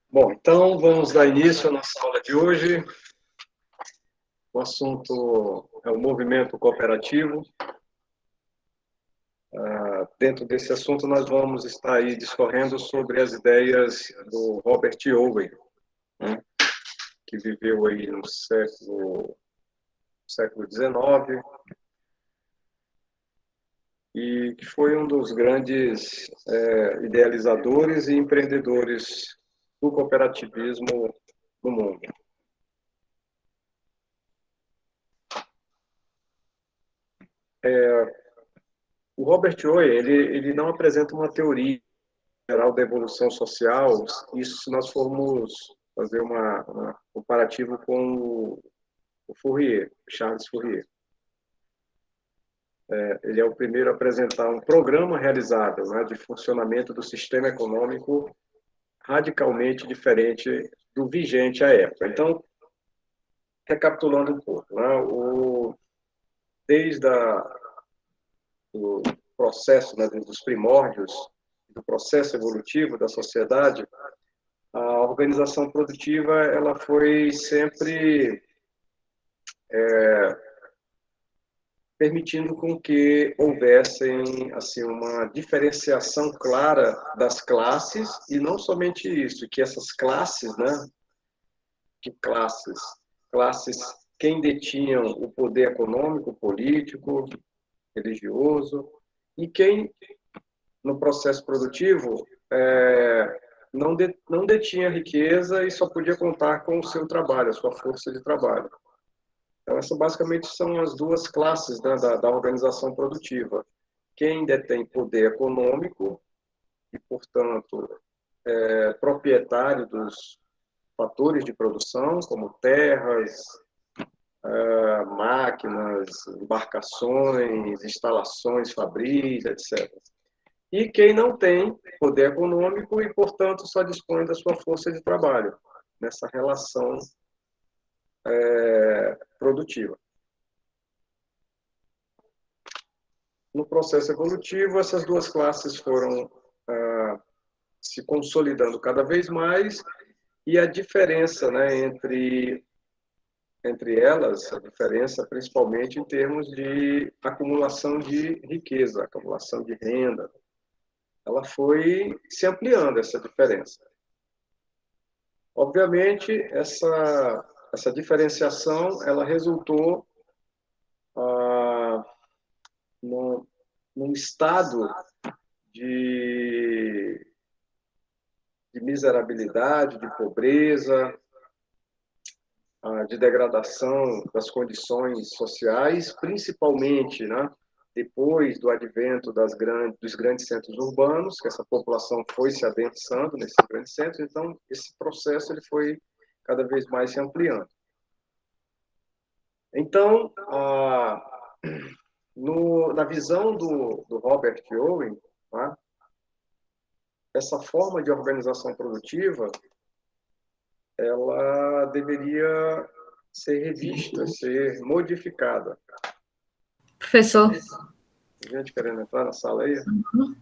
Bom, então vamos dar início à nossa aula de hoje. O assunto é o movimento cooperativo. Dentro desse assunto, nós vamos estar aí discorrendo sobre as ideias do Robert Owen, né, que viveu aí no século XIX e que foi um dos grandes idealizadores e empreendedores do cooperativismo no mundo. O Robert Owen, ele não apresenta uma teoria geral da evolução social, isso se nós formos fazer um comparativo com o Fourier, Charles Fourier. Ele é o primeiro a apresentar um programa realizado, né, de funcionamento do sistema econômico radicalmente diferente do vigente à época. Então, recapitulando um pouco, né, desde o processo, né, dos primórdios, do processo evolutivo da sociedade, a organização produtiva ela foi sempre permitindo com que houvessem assim uma diferenciação clara das classes, e não somente isso, que essas classes, né, que classes quem detinham o poder econômico, político, religioso, e quem no processo produtivo não detinha riqueza e só podia contar com o seu trabalho, a sua força de trabalho. Então, essas basicamente são as duas classes, né, da organização produtiva. Quem detém poder econômico e, portanto, é proprietário dos fatores de produção, como terras, máquinas, embarcações, instalações fabris, etc. E quem não tem poder econômico e, portanto, só dispõe da sua força de trabalho nessa relação produtiva. No processo evolutivo, essas duas classes foram se consolidando cada vez mais, e a diferença, né, entre elas, a diferença principalmente em termos de acumulação de riqueza, acumulação de renda, ela foi se ampliando, essa diferença. Obviamente, essa diferenciação ela resultou num estado de miserabilidade, de pobreza, de degradação das condições sociais, principalmente, né, depois do advento dos grandes centros urbanos, que essa população foi se adensando nesses grandes centros, então esse processo ele foi cada vez mais se ampliando. Então, na visão do Robert Owen, tá, essa forma de organização produtiva ela deveria ser revista, ser modificada. Professor. Tem gente querendo entrar na sala aí? Uhum.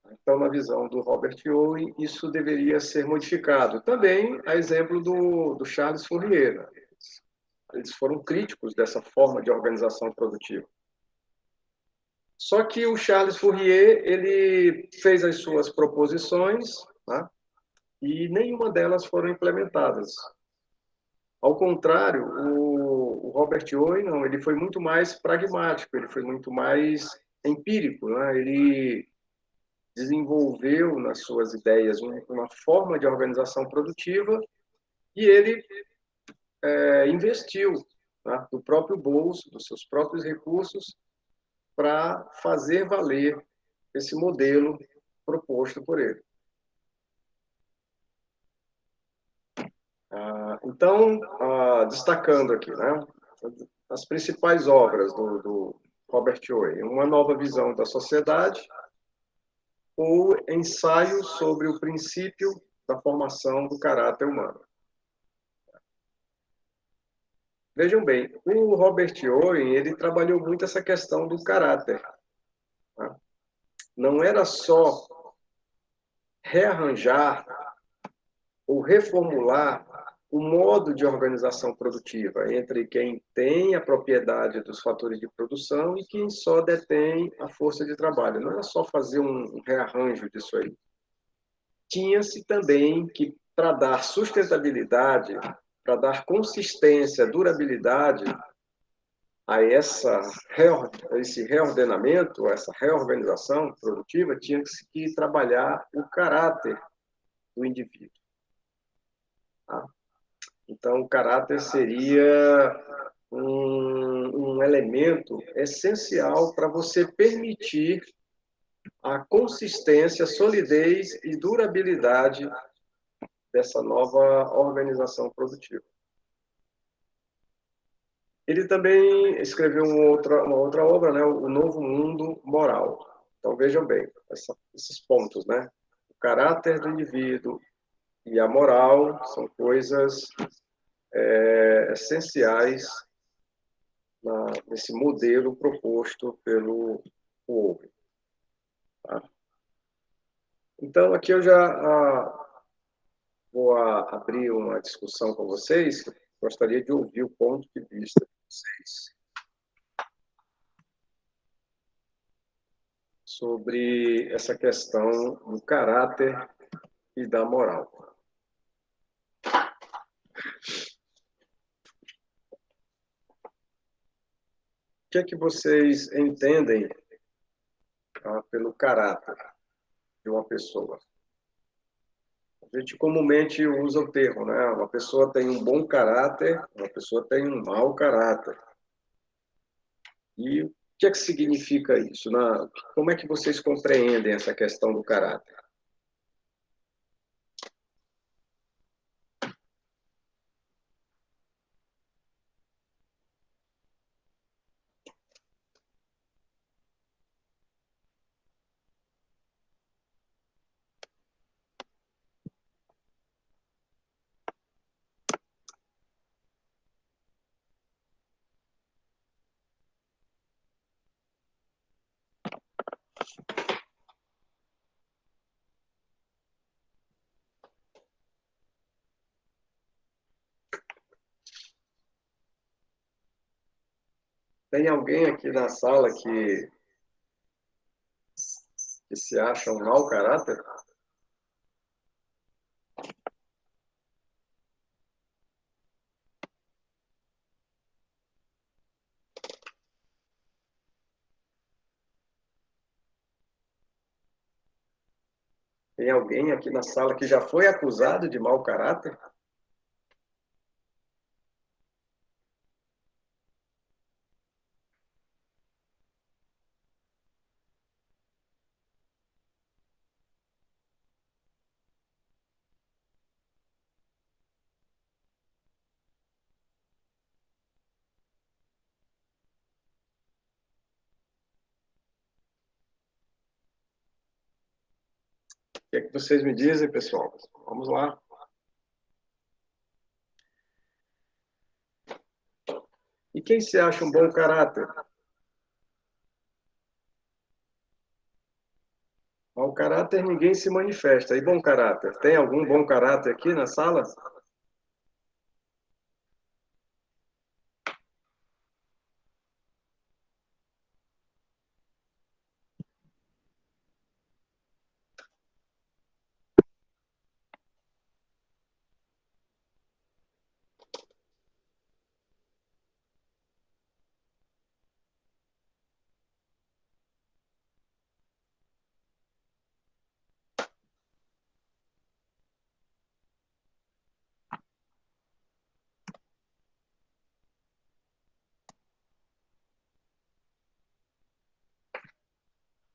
Então, na visão do Robert Owen, isso deveria ser modificado. Também, a exemplo do Charles Fourier. Né? Eles foram críticos dessa forma de organização produtiva. Só que o Charles Fourier ele fez as suas proposições, né? E nenhuma delas foram implementadas. Ao contrário, o Robert Owen, não, ele foi muito mais pragmático, ele foi muito mais empírico, né? Ele desenvolveu nas suas ideias uma forma de organização produtiva e ele investiu, né, do próprio bolso, dos seus próprios recursos, para fazer valer esse modelo proposto por ele. Então, destacando aqui, né, as principais obras do Robert Owen, Uma Nova Visão da Sociedade, ou Ensaio sobre o Princípio da Formação do Caráter Humano. Vejam bem, o Robert Owen, ele trabalhou muito essa questão do caráter. Tá? Não era só rearranjar ou reformular o modo de organização produtiva entre quem tem a propriedade dos fatores de produção e quem só detém a força de trabalho. Não era só fazer um rearranjo disso aí. Tinha-se também que, para dar sustentabilidade, para dar consistência, durabilidade a esse reordenamento, essa reorganização produtiva, tinha que trabalhar o caráter do indivíduo. Tá? Então, o caráter seria um elemento essencial para você permitir a consistência, solidez e durabilidade dessa nova organização produtiva. Ele também escreveu uma outra obra, né, O Novo Mundo Moral. Então, vejam bem, esses pontos, né? O caráter do indivíduo e a moral são coisas essenciais nesse modelo proposto pelo Owen. Tá? Então, aqui eu já vou abrir uma discussão com vocês. Gostaria de ouvir o ponto de vista de vocês sobre essa questão do caráter e da moral. O que é que vocês entendem, tá, pelo caráter de uma pessoa? A gente comumente usa o termo, né? Uma pessoa tem um bom caráter, uma pessoa tem um mau caráter. E o que é que significa isso? Como é que vocês compreendem essa questão do caráter? Tem alguém aqui na sala que se acha um mau caráter? Tem alguém aqui na sala que já foi acusado de mau caráter? O que é que vocês me dizem, pessoal? Vamos lá. E quem se acha um bom caráter? Mau caráter ninguém se manifesta. E bom caráter? Tem algum bom caráter aqui na sala?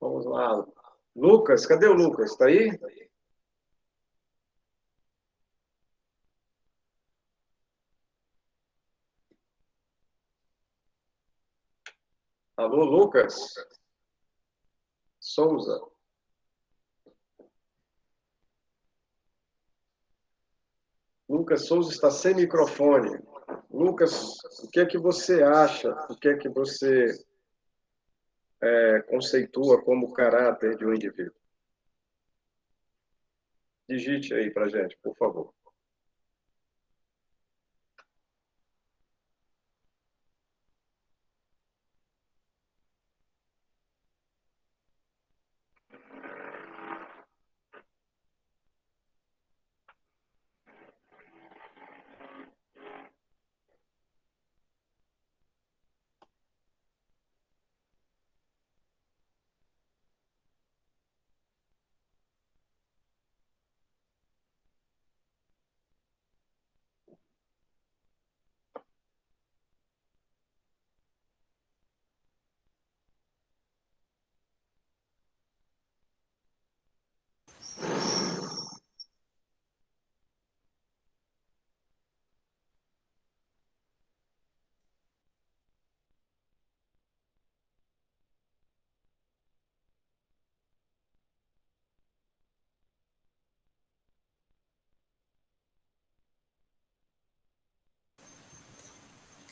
Vamos lá. Lucas, cadê o Lucas? Está aí? Alô, Lucas? Souza. Lucas Souza está sem microfone. Lucas, o que é que você acha? O que é que você conceitua como caráter de um indivíduo? Digite aí para gente, por favor.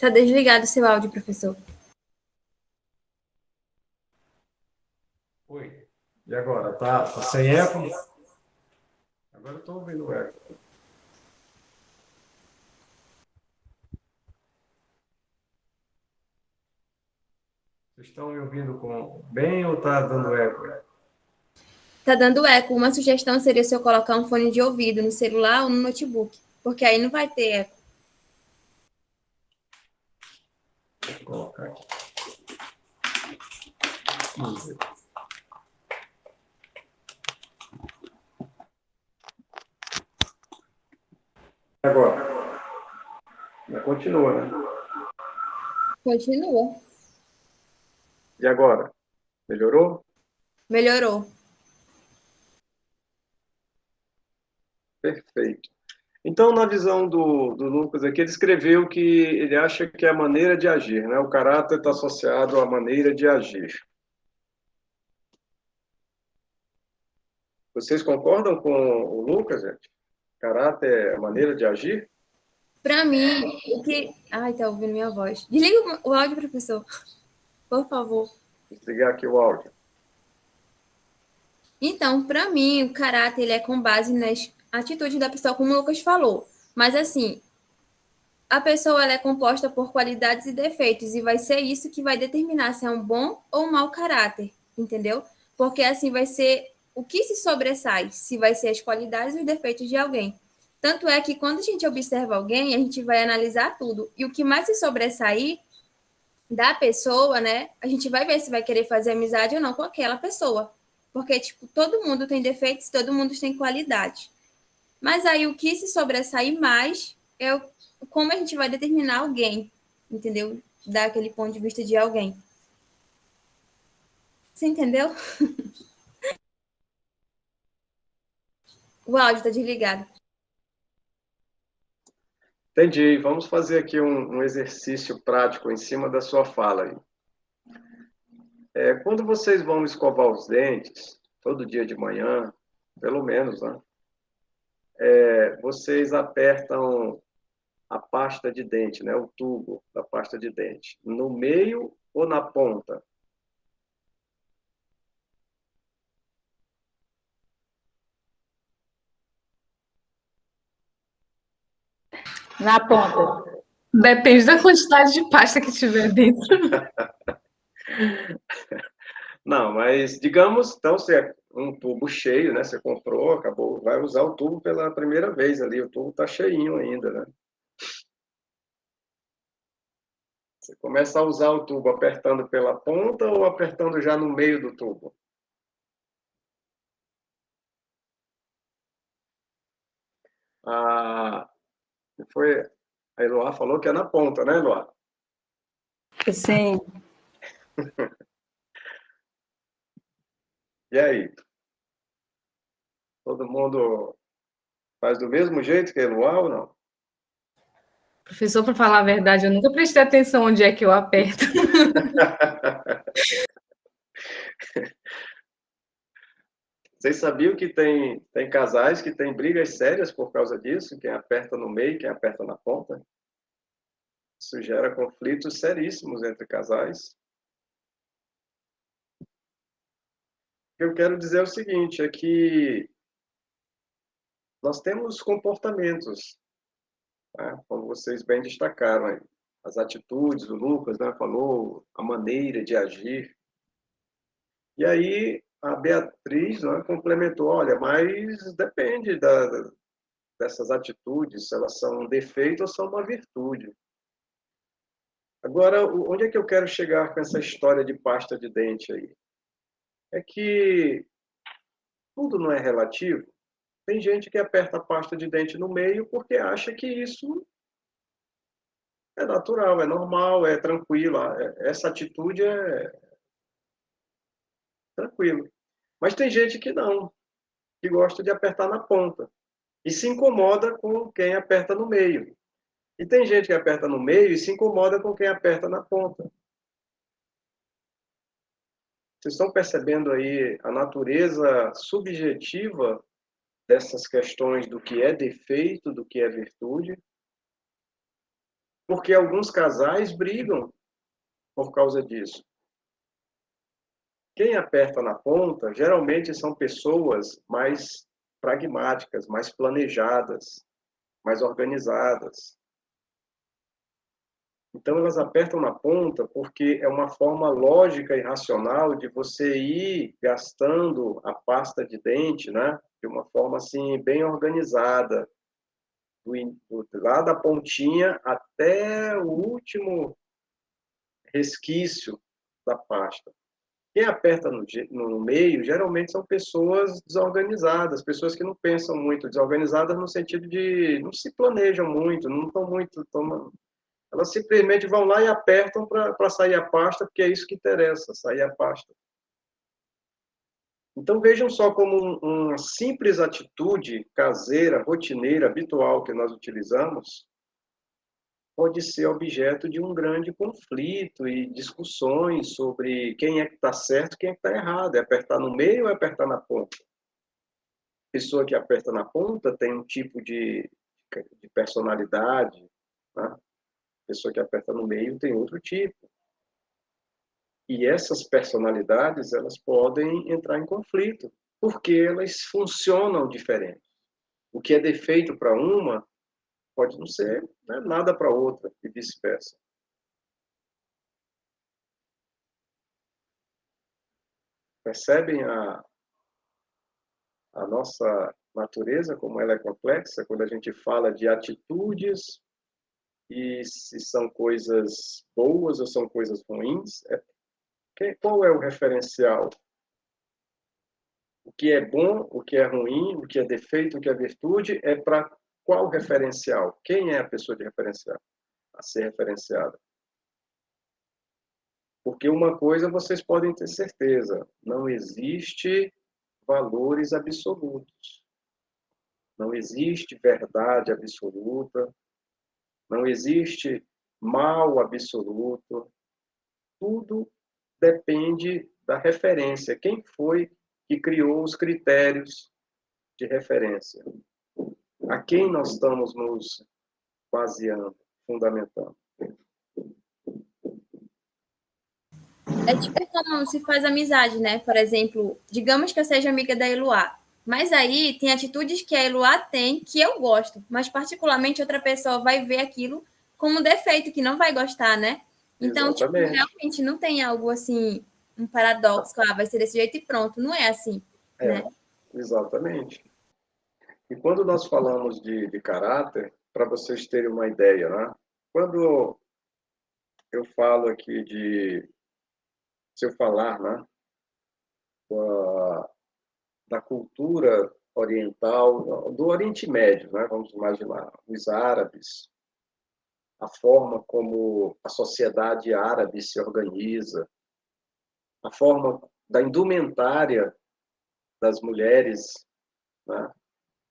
Tá desligado o seu áudio, professor. Oi. E agora? Tá sem eco? Agora eu estou ouvindo o eco. Vocês estão me ouvindo bem ou está dando eco? Tá dando eco. Uma sugestão seria se eu colocar um fone de ouvido no celular ou no notebook, porque aí não vai ter eco. Vou colocar aqui. Agora. Continua, né? Continua. E agora? Melhorou? Melhorou. Perfeito. Então, na visão do Lucas aqui, ele escreveu que ele acha que é a maneira de agir, né? O caráter está associado à maneira de agir. Vocês concordam com o Lucas, gente? Caráter é a maneira de agir? Para mim, o que... Ai, tá ouvindo minha voz. Desliga o áudio, professor. Por favor. Vou desligar aqui o áudio. Então, para mim, o caráter ele é com base nas atitudes da pessoa, como o Lucas falou. Mas, assim, a pessoa ela é composta por qualidades e defeitos, e vai ser isso que vai determinar se é um bom ou um mau caráter, entendeu? Porque, assim, vai ser o que se sobressai, se vai ser as qualidades e os defeitos de alguém. Tanto é que, quando a gente observa alguém, a gente vai analisar tudo. E o que mais se sobressair da pessoa, né? A gente vai ver se vai querer fazer amizade ou não com aquela pessoa. Porque, tipo, todo mundo tem defeitos, todo mundo tem qualidade. Mas aí o que se sobressair mais é como a gente vai determinar alguém, entendeu? Daquele ponto de vista de alguém. Você entendeu? O áudio tá desligado. Entendi. Vamos fazer aqui um exercício prático em cima da sua fala aí. Quando vocês vão escovar os dentes, todo dia de manhã, pelo menos, né? Vocês apertam a pasta de dente, né? O tubo da pasta de dente, no meio ou na ponta? Na ponta. Depende da quantidade de pasta que tiver dentro. Não, mas digamos, então, se é um tubo cheio, né? Você comprou, acabou, vai usar o tubo pela primeira vez ali, o tubo está cheinho ainda, né? Você começa a usar o tubo apertando pela ponta ou apertando já no meio do tubo? Ah, foi, a Eloá falou que é na ponta, né, Eloá? Sim. E aí? Todo mundo faz do mesmo jeito que a Eloá ou não? Professor, para falar a verdade, eu nunca prestei atenção onde é que eu aperto. Vocês sabiam que tem casais que têm brigas sérias por causa disso? Quem aperta no meio, quem aperta na ponta? Isso gera conflitos seríssimos entre casais. O que eu quero dizer é o seguinte, é que nós temos comportamentos, né, como vocês bem destacaram aí, as atitudes, o Lucas, né, falou, a maneira de agir. E aí a Beatriz, né, complementou, olha, mas depende dessas atitudes, se elas são um defeito ou são uma virtude. Agora, onde é que eu quero chegar com essa história de pasta de dente aí? É que tudo não é relativo. Tem gente que aperta a pasta de dente no meio porque acha que isso é natural, é normal, é tranquilo. Essa atitude é tranquilo. Mas tem gente que não, que gosta de apertar na ponta e se incomoda com quem aperta no meio. E tem gente que aperta no meio e se incomoda com quem aperta na ponta. Vocês estão percebendo aí a natureza subjetiva dessas questões do que é defeito, do que é virtude? Porque alguns casais brigam por causa disso. Quem aperta na ponta, geralmente são pessoas mais pragmáticas, mais planejadas, mais organizadas. Então, elas apertam na ponta porque é uma forma lógica e racional de você ir gastando a pasta de dente, né? De uma forma assim, bem organizada, lá da pontinha até o último resquício da pasta. Quem aperta no meio, geralmente são pessoas desorganizadas, pessoas que não pensam muito, desorganizadas no sentido de não se planejam muito, não estão muito tomando. Elas simplesmente vão lá e apertam para sair a pasta, porque é isso que interessa, sair a pasta. Então vejam só como uma simples atitude caseira, rotineira, habitual que nós utilizamos, pode ser objeto de um grande conflito e discussões sobre quem é que está certo e quem é que está errado. É apertar no meio ou é apertar na ponta? A pessoa que aperta na ponta tem um tipo de personalidade, né? A pessoa que aperta no meio tem outro tipo. E essas personalidades, elas podem entrar em conflito, porque elas funcionam diferente. O que é defeito para uma pode não ser, né, nada para outra, e vice-versa. Percebem a nossa natureza, como ela é complexa, quando a gente fala de atitudes e se são coisas boas ou são coisas ruins? Qual é o referencial? O que é bom, o que é ruim, o que é defeito, o que é virtude, é para qual referencial? Quem é a pessoa de referencial a ser referenciada? Porque uma coisa vocês podem ter certeza, não existe valores absolutos. Não existe verdade absoluta, não existe mal absoluto. Tudo depende da referência. Quem foi que criou os critérios de referência? A quem nós estamos nos baseando, fundamentando? É tipo como se faz amizade, né? Por exemplo, digamos que eu seja amiga da Eloá. Mas aí tem atitudes que a Eloá tem que eu gosto, mas particularmente outra pessoa vai ver aquilo como um defeito, que não vai gostar, né? Então, tipo, Exatamente. realmente não tem algo assim, um paradoxo, vai ser desse jeito e pronto. Não é assim, né? Exatamente. E quando nós falamos de caráter, para vocês terem uma ideia, né? Quando eu falo aqui se eu falar, né, da cultura oriental, do Oriente Médio, né, vamos imaginar, os árabes, a forma como a sociedade árabe se organiza, a forma da indumentária das mulheres, né,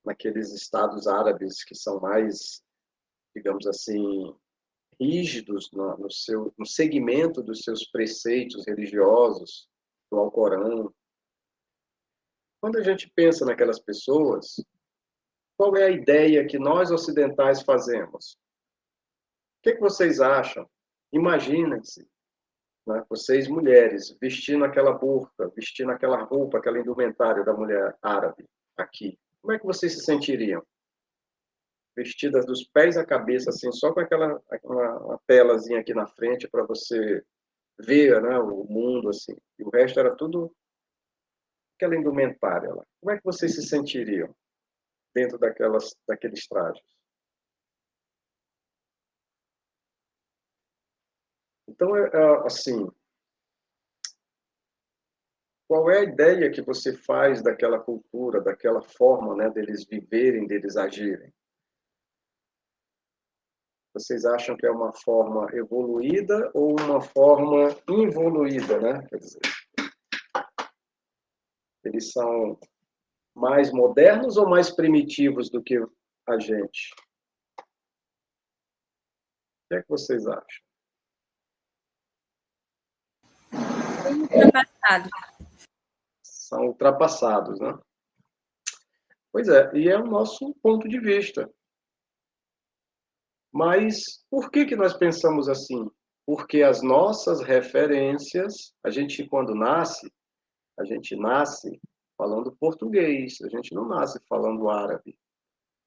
naqueles estados árabes que são mais, digamos assim, rígidos no segmento dos seus preceitos religiosos, do Alcorão. Quando a gente pensa naquelas pessoas, qual é a ideia que nós ocidentais fazemos? que vocês acham? Imaginem-se, né, vocês mulheres, vestindo aquela burca, vestindo aquela roupa, aquela indumentária da mulher árabe aqui. Como é que vocês se sentiriam? Vestidas dos pés à cabeça, assim, só com aquela uma telazinha aqui na frente para você ver, né, o mundo, assim. E o resto era tudo aquela indumentária lá. Como é que vocês se sentiriam dentro daqueles trajes? Então, assim, qual é a ideia que você faz daquela cultura, daquela forma, né, deles viverem, deles agirem? Vocês acham que é uma forma evoluída ou uma forma involuída, né? Quer dizer, eles são mais modernos ou mais primitivos do que a gente? O que é que vocês acham? Ultrapassado. São ultrapassados, né? Pois é, e é o nosso ponto de vista. Mas por que nós pensamos assim? Porque as nossas referências, a gente quando nasce, a gente nasce falando português, a gente não nasce falando árabe.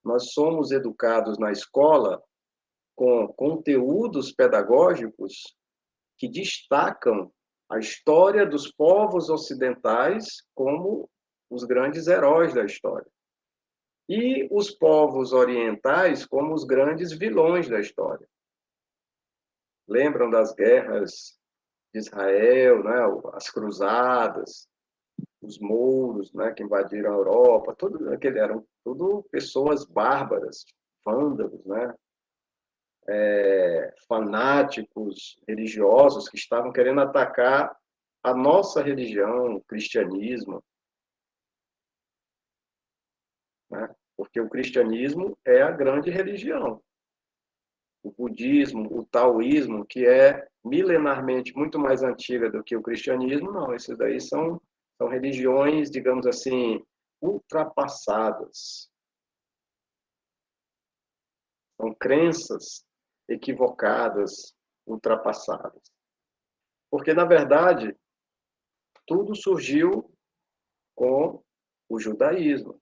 Nós somos educados na escola com conteúdos pedagógicos que destacam a história dos povos ocidentais como os grandes heróis da história. E os povos orientais como os grandes vilões da história. Lembram das guerras de Israel, né? As cruzadas, os mouros, né? Que invadiram a Europa, eram tudo pessoas bárbaras, vândalos, né? Fanáticos religiosos que estavam querendo atacar a nossa religião, o cristianismo, né? Porque o cristianismo é a grande religião. O budismo, o taoísmo, que é milenarmente muito mais antiga do que o cristianismo, não. Esses daí são religiões, digamos assim, ultrapassadas. São crenças equivocadas, ultrapassadas. Porque, na verdade, tudo surgiu com o judaísmo.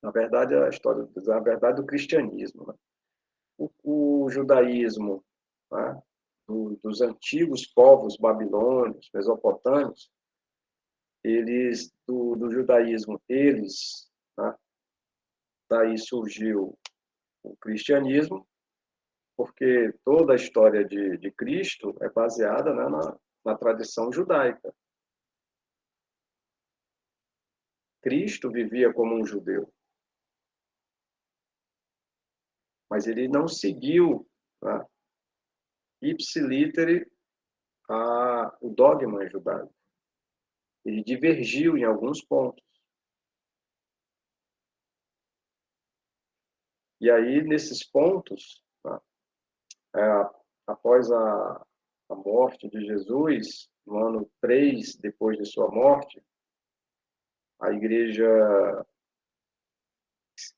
Na verdade, na verdade, do cristianismo. Né? O judaísmo, né? Dos antigos povos babilônios, mesopotâmios, do judaísmo, né? Daí surgiu o cristianismo, porque toda a história de Cristo é baseada, né, na tradição judaica. Cristo vivia como um judeu, mas ele não seguiu, né, ipsilítere o dogma judaico. Ele divergiu em alguns pontos. E aí, nesses pontos, né, após a morte de Jesus, no ano 3 depois de sua morte, a igreja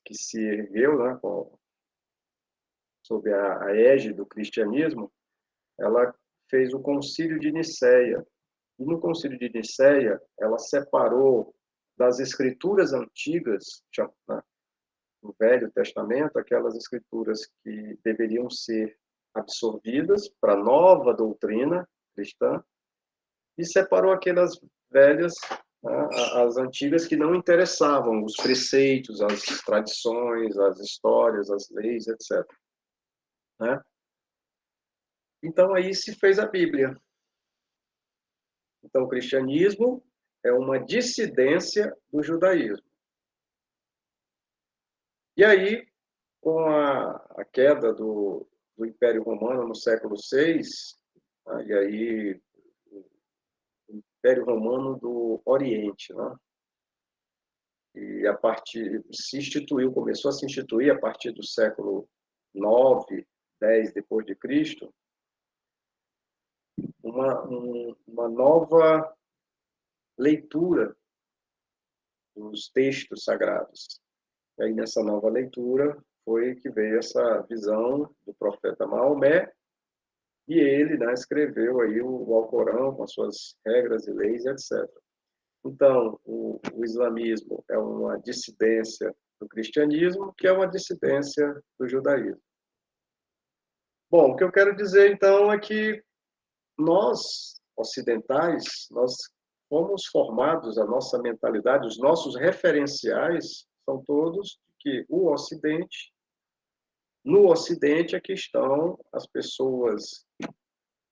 que se ergueu, né, sob a égide do cristianismo, ela fez o Concílio de Nicéia. E no Concílio de Nicéia, ela separou das escrituras antigas, né, no Velho Testamento, aquelas escrituras que deveriam ser absorvidas para a nova doutrina cristã, e separou aquelas velhas, né, as antigas que não interessavam, os preceitos, as tradições, as histórias, as leis, etc. Né? Então, aí se fez a Bíblia. Então, o cristianismo é uma dissidência do judaísmo. E aí, com a queda do Império Romano no século VI, né, e aí o Império Romano do Oriente, né? E começou a se instituir a partir do século 9, 10 depois de Cristo, uma nova leitura dos textos sagrados. E aí, nessa nova leitura, foi que veio essa visão do profeta Maomé, e ele, né, escreveu aí o Alcorão com as suas regras e leis, etc. Então, o islamismo é uma dissidência do cristianismo, que é uma dissidência do judaísmo. Bom, o que eu quero dizer, então, é que nós, ocidentais, nós fomos formados, a nossa mentalidade, os nossos referenciais são todos que o Ocidente, no Ocidente é que estão as pessoas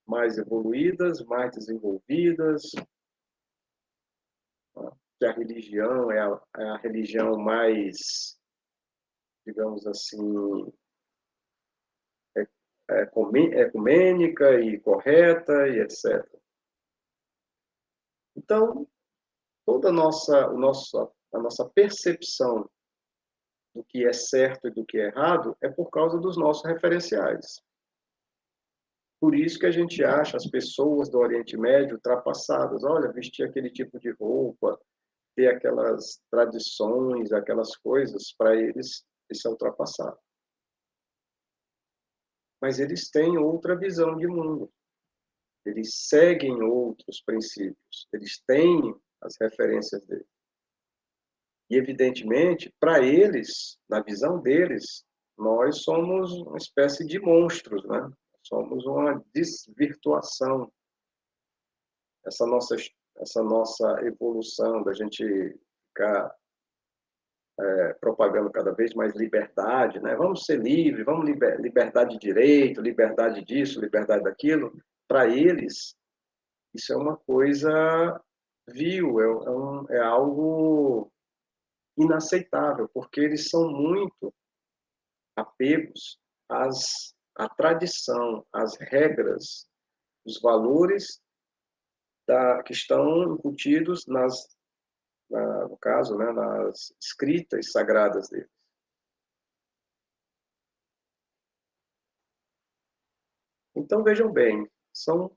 mais evoluídas, mais desenvolvidas, que a religião é a religião mais, digamos assim, ecumênica e correta e etc. Então, toda a nossa percepção do que é certo e do que é errado é por causa dos nossos referenciais. Por isso que a gente acha as pessoas do Oriente Médio ultrapassadas. Olha, vestir aquele tipo de roupa, ter aquelas tradições, aquelas coisas, para eles, isso é ultrapassado. Mas eles têm outra visão de mundo. Eles seguem outros princípios. Eles têm as referências deles. E, evidentemente, para eles, na visão deles, nós somos uma espécie de monstros, né? Somos uma desvirtuação. Essa nossa evolução da gente ficar propagando cada vez mais liberdade, né? Vamos ser livres, vamos liberdade de direito, liberdade disso, liberdade daquilo. Para eles, isso é uma coisa vil, é algo inaceitável, porque eles são muito apegos à tradição, às regras, os valores que estão incutidos no caso, né, nas escritas sagradas deles. Então, vejam bem, são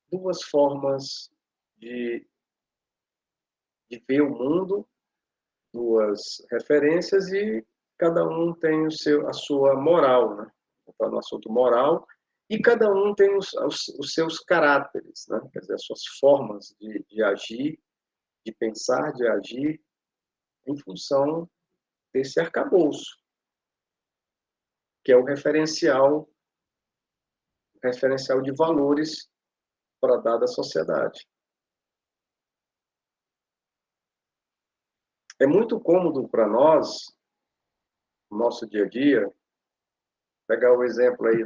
duas formas de ver o mundo, duas referências, e cada um tem a sua moral, né? Está no assunto moral, e cada um tem os seus caráteres, né? Quer dizer, as suas formas de agir, de pensar, de agir, em função desse arcabouço, que é o referencial de valores para dada sociedade. É muito cômodo para nós, no nosso dia a dia, pegar o exemplo aí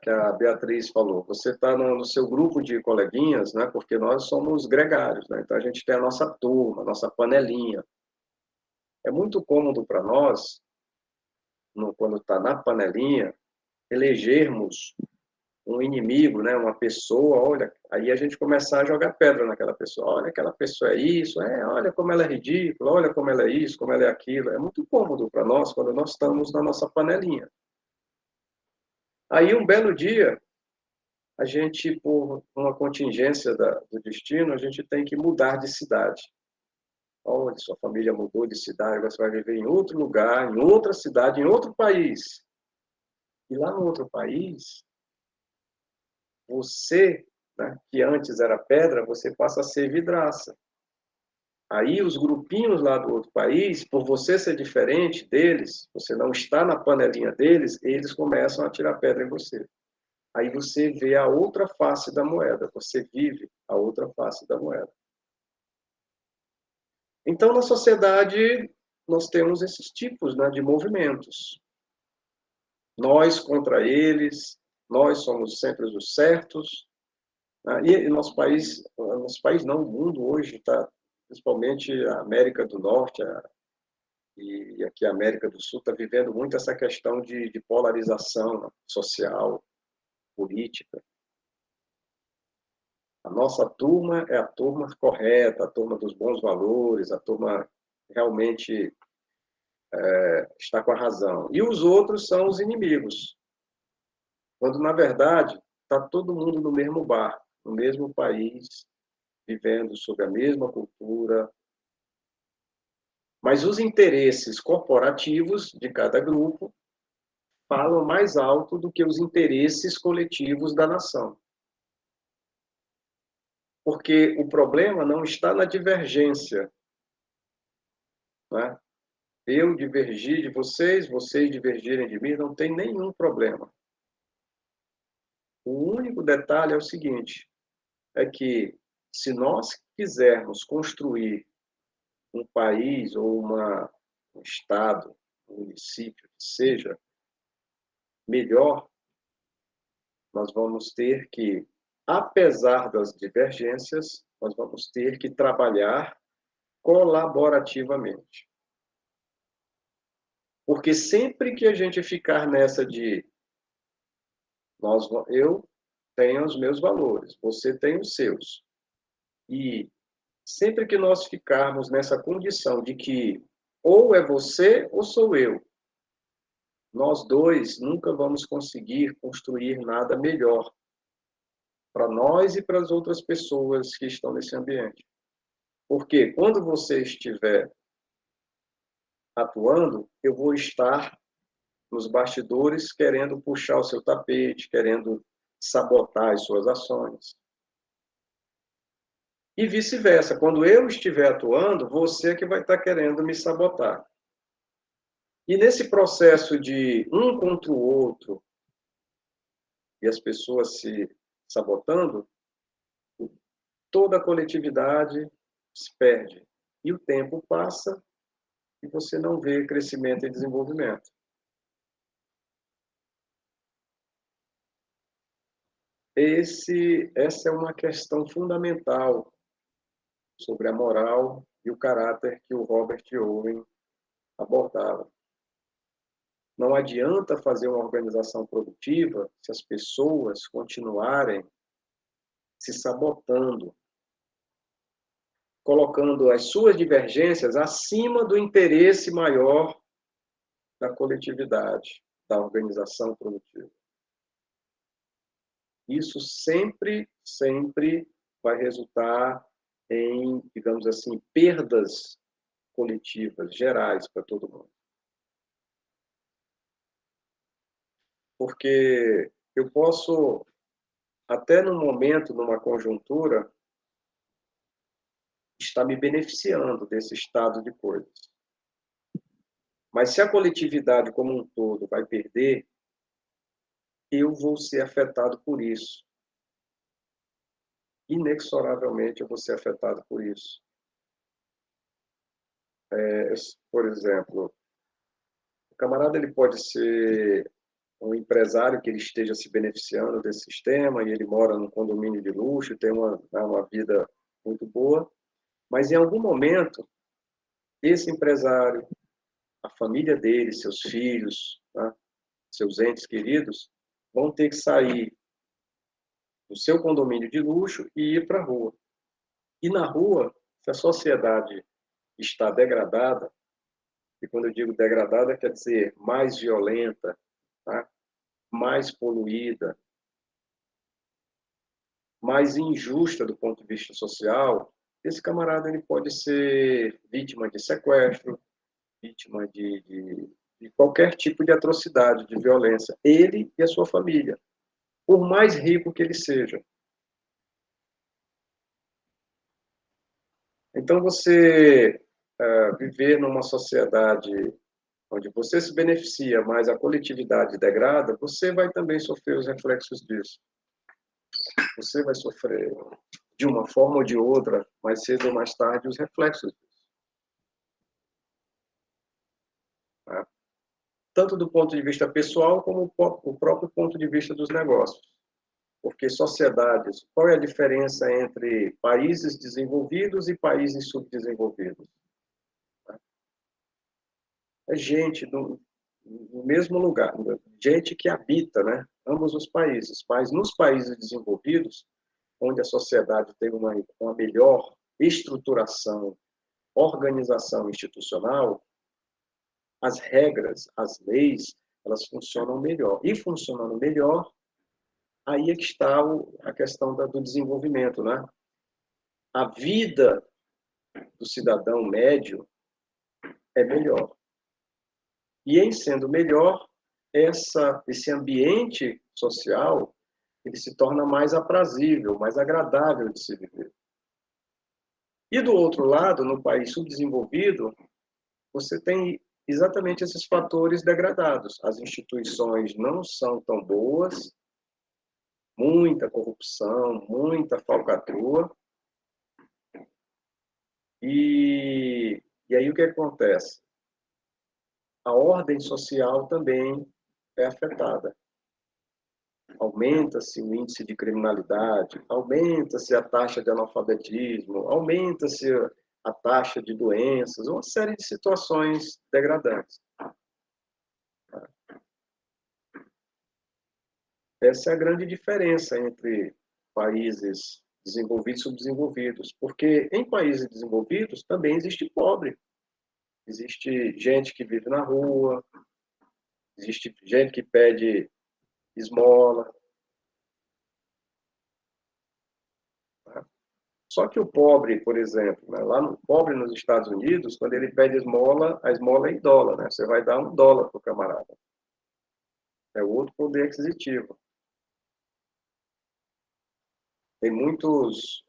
que a Beatriz falou. Você está no seu grupo de coleguinhas, né? Porque nós somos gregários, né? Então a gente tem a nossa turma, a nossa panelinha. É muito cômodo para nós, quando está na panelinha, elegermos um inimigo, né? Uma pessoa, olha, aí a gente começar a jogar pedra naquela pessoa. Olha, aquela pessoa é isso, olha como ela é ridícula, olha como ela é isso, como ela é aquilo. É muito cômodo para nós quando nós estamos na nossa panelinha. Aí, um belo dia, a gente, por uma contingência do destino, a gente tem que mudar de cidade. Olha, sua família mudou de cidade, você vai viver em outro lugar, em outra cidade, em outro país. E lá no outro país, você, né, que antes era pedra, você passa a ser vidraça. Aí os grupinhos lá do outro país, por você ser diferente deles, você não está na panelinha deles, eles começam a tirar pedra em você. Aí você vê a outra face da moeda, você vive a outra face da moeda. Então, na sociedade, nós temos esses tipos, né, de movimentos. Nós contra eles, nós somos sempre os certos. E nosso país não, o mundo hoje está, principalmente a América do Norte e aqui a América do Sul, está vivendo muito essa questão de polarização social, política. A nossa turma é a turma correta, a turma dos bons valores, a turma realmente está com a razão. E os outros são os inimigos. Quando, na verdade, está todo mundo no mesmo barco, no mesmo país, vivendo sob a mesma cultura. Mas os interesses corporativos de cada grupo falam mais alto do que os interesses coletivos da nação. Porque o problema não está na divergência, né? Eu divergir de vocês, vocês divergirem de mim, não tem nenhum problema. O único detalhe é o seguinte, é que se nós quisermos construir um país ou um estado, um município que seja melhor, nós vamos ter que, apesar das divergências, nós vamos ter que trabalhar colaborativamente. Porque sempre que a gente ficar nessa de eu tenho os meus valores, você tem os seus, e sempre que nós ficarmos nessa condição de que ou é você ou sou eu, nós dois nunca vamos conseguir construir nada melhor para nós e para as outras pessoas que estão nesse ambiente. Porque quando você estiver atuando, eu vou estar nos bastidores querendo puxar o seu tapete, querendo sabotar as suas ações. E vice-versa, quando eu estiver atuando, você que vai estar querendo me sabotar. E nesse processo de um contra o outro, e as pessoas se sabotando, toda a coletividade se perde. E o tempo passa e você não vê crescimento e desenvolvimento. Essa é uma questão fundamental sobre a moral e o caráter que o Robert Owen abordava. Não adianta fazer uma organização produtiva se as pessoas continuarem se sabotando, colocando as suas divergências acima do interesse maior da coletividade, da organização produtiva. Isso sempre, sempre vai resultar em, digamos assim, perdas coletivas gerais para todo mundo. Porque eu posso, até no momento, numa conjuntura, estar me beneficiando desse estado de coisas. Mas se a coletividade como um todo vai perder, eu vou ser afetado por isso. Inexoravelmente eu vou ser afetado por isso. Por exemplo, o camarada ele pode ser um empresário que ele esteja se beneficiando desse sistema e ele mora num condomínio de luxo, tem uma vida muito boa, mas em algum momento esse empresário, a família dele, seus filhos, tá? Seus entes queridos, vão ter que sair do seu condomínio de luxo e ir para a rua. E na rua, se a sociedade está degradada, e quando eu digo degradada, quer dizer mais violenta, tá? Mais poluída, mais injusta do ponto de vista social, esse camarada ele pode ser vítima de sequestro, vítima de qualquer tipo de atrocidade, de violência, ele e a sua família, por mais rico que ele seja. Então, você viver numa sociedade onde você se beneficia, mas a coletividade degrada, você vai também sofrer os reflexos disso. Você vai sofrer de uma forma ou de outra, mais cedo ou mais tarde, os reflexos disso. Tá? Tanto do ponto de vista pessoal, como o próprio ponto de vista dos negócios. Porque sociedades, qual é a diferença entre países desenvolvidos e países subdesenvolvidos? É gente no mesmo lugar, gente que habita, né, ambos os países. Mas nos países desenvolvidos, onde a sociedade tem uma melhor estruturação, organização institucional, as regras, as leis, elas funcionam melhor. E funcionando melhor, aí é que está a questão do desenvolvimento, né? A vida do cidadão médio é melhor. E em sendo melhor, esse ambiente social ele se torna mais aprazível, mais agradável de se viver. E do outro lado, no país subdesenvolvido, você tem exatamente esses fatores degradados. As instituições não são tão boas, muita corrupção, muita falcatrua. E aí o que acontece? A ordem social também é afetada. Aumenta-se o índice de criminalidade, aumenta-se a taxa de analfabetismo, aumenta-se a taxa de doenças, uma série de situações degradantes. Essa é a grande diferença entre países desenvolvidos e subdesenvolvidos, porque em países desenvolvidos também existe pobre, existe gente que vive na rua, existe gente que pede esmola. Só que o pobre, por exemplo, né, lá no pobre nos Estados Unidos, quando ele pede esmola, a esmola é em dólar, né? Você vai dar $1 para o camarada. É outro poder aquisitivo. Tem muitos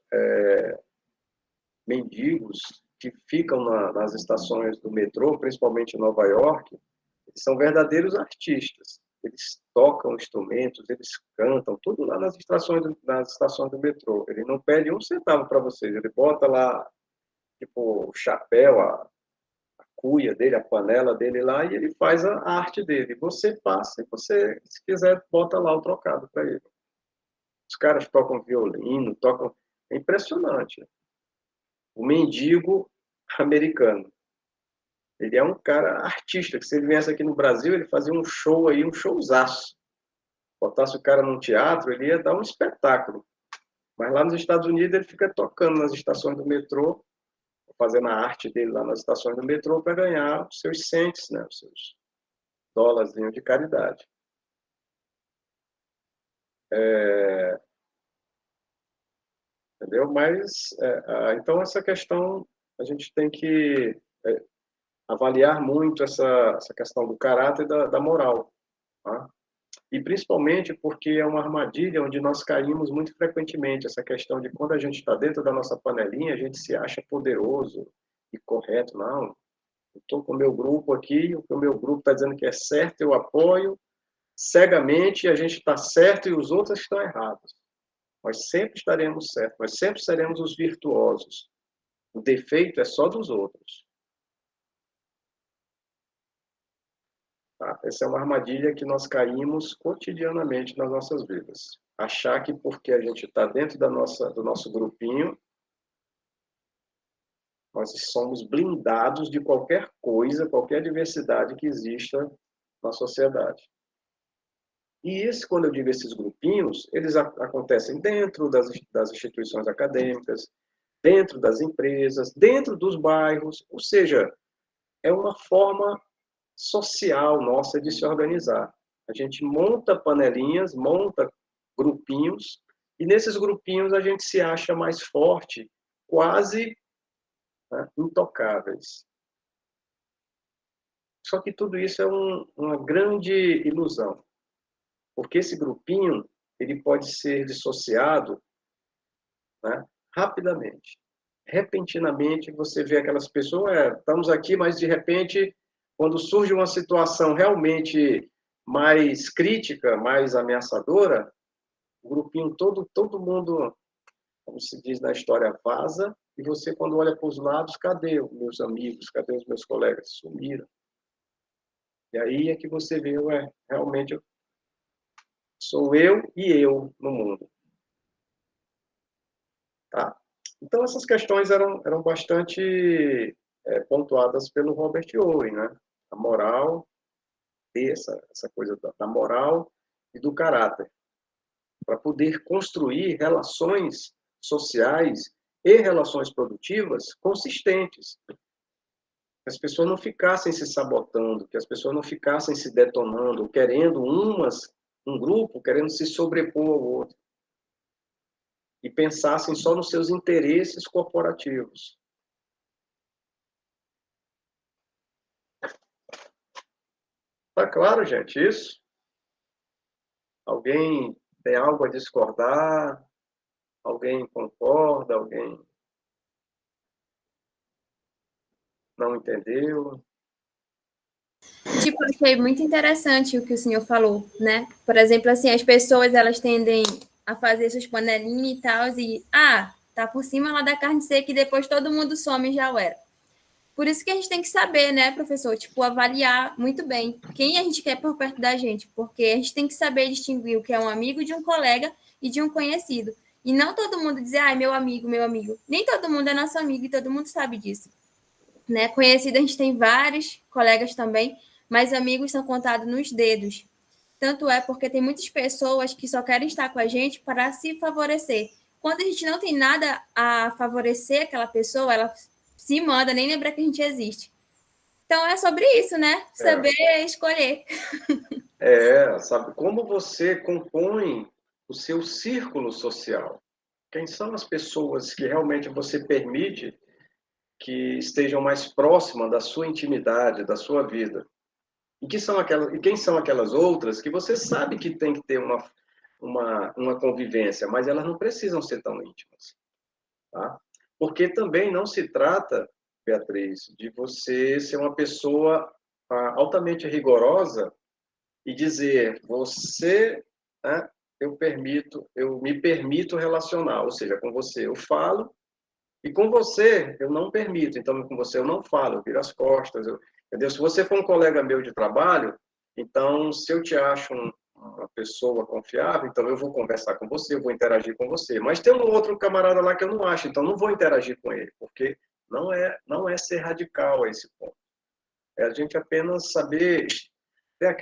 mendigos que ficam nas estações do metrô, principalmente em Nova York, eles são verdadeiros artistas. Eles tocam instrumentos, eles cantam, tudo lá nas estações do metrô. Ele não pede um centavo para vocês, ele bota lá, tipo, o chapéu, a cuia dele, a panela dele lá, e ele faz a arte dele. Você passa e você, se quiser, bota lá o trocado para ele. Os caras tocam violino, tocam... É impressionante. O mendigo americano. Ele é um cara artista, que se ele viesse aqui no Brasil, ele fazia um show aí, um showzaço. Botasse o cara num teatro, ele ia dar um espetáculo. Mas lá nos Estados Unidos, ele fica tocando nas estações do metrô, fazendo a arte dele lá nas estações do metrô para ganhar os seus cents, né, os seus dólarzinhos de caridade. Entendeu? Mas, então, essa questão, a gente tem que avaliar muito essa questão do caráter e da moral. Tá? E principalmente porque é uma armadilha onde nós caímos muito frequentemente, essa questão de quando a gente está dentro da nossa panelinha, a gente se acha poderoso e correto. Não, eu estou com o meu grupo aqui, o que o meu grupo está dizendo que é certo, eu apoio cegamente, a gente está certo e os outros estão errados. Nós sempre estaremos certos, nós sempre seremos os virtuosos. O defeito é só dos outros. Tá? Essa é uma armadilha que nós caímos cotidianamente nas nossas vidas. Achar que porque a gente está dentro do nosso grupinho, nós somos blindados de qualquer coisa, qualquer diversidade que exista na sociedade. E quando eu digo esses grupinhos, eles acontecem dentro das instituições acadêmicas, dentro das empresas, dentro dos bairros, ou seja, é uma forma social nossa de se organizar. A gente monta panelinhas, monta grupinhos, e nesses grupinhos a gente se acha mais forte, quase, né, intocáveis. Só que tudo isso é uma grande ilusão, porque esse grupinho ele pode ser dissociado, né, rapidamente. Repentinamente, você vê aquelas pessoas, estamos aqui, mas de repente, quando surge uma situação realmente mais crítica, mais ameaçadora, o grupinho todo mundo, como se diz na história, vaza, e você, quando olha para os lados, cadê os meus amigos, cadê os meus colegas? Sumiram. E aí é que você vê, realmente sou eu e eu no mundo. Tá? Então, essas questões eram bastante pontuadas pelo Robert Owen, né? A moral, essa coisa da moral e do caráter, para poder construir relações sociais e relações produtivas consistentes. Que as pessoas não ficassem se sabotando, que as pessoas não ficassem se detonando, querendo um grupo querendo se sobrepor ao outro. E pensassem só nos seus interesses corporativos. Tá claro, gente, isso? Alguém tem algo a discordar? Alguém concorda? Alguém não entendeu? Tipo, eu achei muito interessante o que o senhor falou, né? Por exemplo, assim, as pessoas, elas tendem a fazer suas panelinhas e tal, e, tá por cima lá da carne seca e depois todo mundo some e já era. Por isso que a gente tem que saber, né, professor? Tipo, avaliar muito bem quem a gente quer por perto da gente, porque a gente tem que saber distinguir o que é um amigo de um colega e de um conhecido. E não todo mundo dizer, meu amigo, meu amigo. Nem todo mundo é nosso amigo e todo mundo sabe disso. Né? Conhecido, a gente tem vários colegas também, mas amigos são contados nos dedos. Tanto é porque tem muitas pessoas que só querem estar com a gente para se favorecer. Quando a gente não tem nada a favorecer aquela pessoa, ela se manda, nem lembra que a gente existe. Então é sobre isso, né? Saber escolher. Sabe, como você compõe o seu círculo social? Quem são as pessoas que realmente você permite que estejam mais próximas da sua intimidade, da sua vida? E quem são aquelas outras que você sabe que tem que ter uma convivência, mas elas não precisam ser tão íntimas, tá? Porque também não se trata, Beatriz, de você ser uma pessoa altamente rigorosa e dizer, você, né, eu me permito relacionar, ou seja, com você eu falo, e com você, eu não permito. Então, com você, eu não falo, eu viro as costas. Entendeu? Se você for um colega meu de trabalho, então, se eu te acho uma pessoa confiável, então eu vou conversar com você, eu vou interagir com você. Mas tem um outro camarada lá que eu não acho, então não vou interagir com ele, porque não é ser radical a esse ponto. É a gente apenas saber ter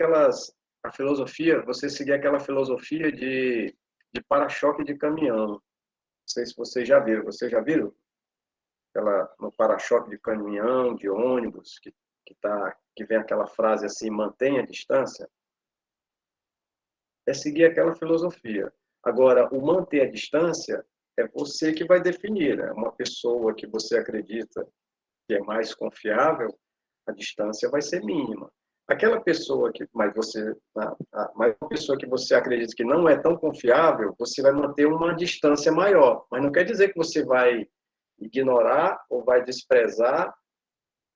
a filosofia, você seguir aquela filosofia de para-choque de caminhão. Não sei se vocês já viram. Vocês já viram? No para-choque de caminhão, de ônibus, que vem aquela frase assim, mantenha a distância, é seguir aquela filosofia. Agora, o manter a distância é você que vai definir, né? Uma pessoa que você acredita que é mais confiável, a distância vai ser mínima. Aquela pessoa mas uma pessoa que você acredita que não é tão confiável, você vai manter uma distância maior. Mas não quer dizer que você vai ignorar ou vai desprezar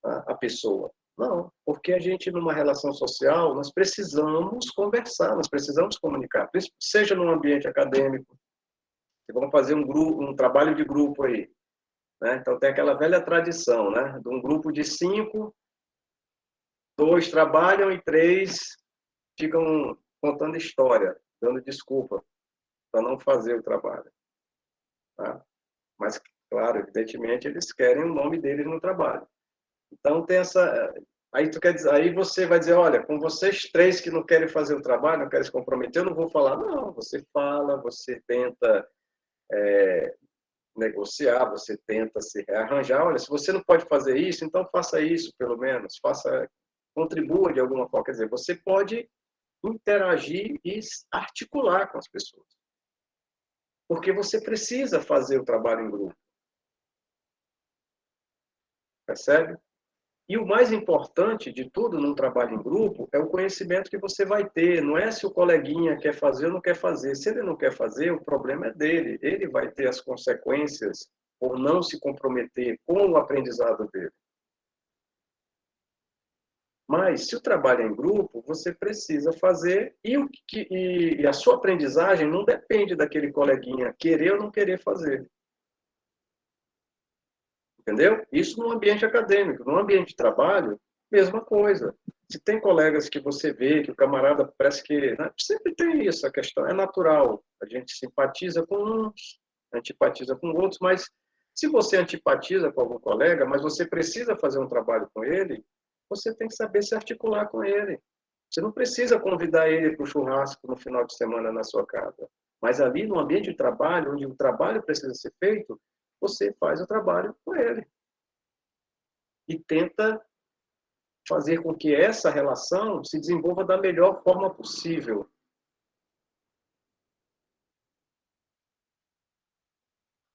a pessoa. Não, porque a gente, numa relação social, nós precisamos conversar, nós precisamos comunicar, seja num ambiente acadêmico, vamos fazer um trabalho de grupo aí, né? Então, tem aquela velha tradição, né? De um grupo de 5, 2 trabalham e 3 ficam contando história, dando desculpa para não fazer o trabalho. Tá? Mas, claro, evidentemente, eles querem o nome deles no trabalho. Então tem essa. Aí você vai dizer, olha, com vocês 3 que não querem fazer o trabalho, não querem se comprometer, eu não vou falar. Não, você fala, você tenta negociar, você tenta se rearranjar. Olha, se você não pode fazer isso, então faça isso, pelo menos. Contribua de alguma forma. Quer dizer, você pode interagir e articular com as pessoas. Porque você precisa fazer o trabalho em grupo. Percebe? E o mais importante de tudo num trabalho em grupo é o conhecimento que você vai ter. Não é se o coleguinha quer fazer ou não quer fazer. Se ele não quer fazer, o problema é dele. Ele vai ter as consequências por não se comprometer com o aprendizado dele. Mas, se o trabalho é em grupo, você precisa fazer e a sua aprendizagem não depende daquele coleguinha querer ou não querer fazer. Entendeu? Isso no ambiente acadêmico. No ambiente de trabalho, mesma coisa. Se tem colegas que você vê que o camarada parece que... Né? Sempre tem isso, a questão é natural. A gente simpatiza com uns, antipatiza com outros, mas se você antipatiza com algum colega, mas você precisa fazer um trabalho com ele, você tem que saber se articular com ele. Você não precisa convidar ele para o churrasco no final de semana na sua casa. Mas ali no ambiente de trabalho, onde o trabalho precisa ser feito, você faz o trabalho com ele. E tenta fazer com que essa relação se desenvolva da melhor forma possível.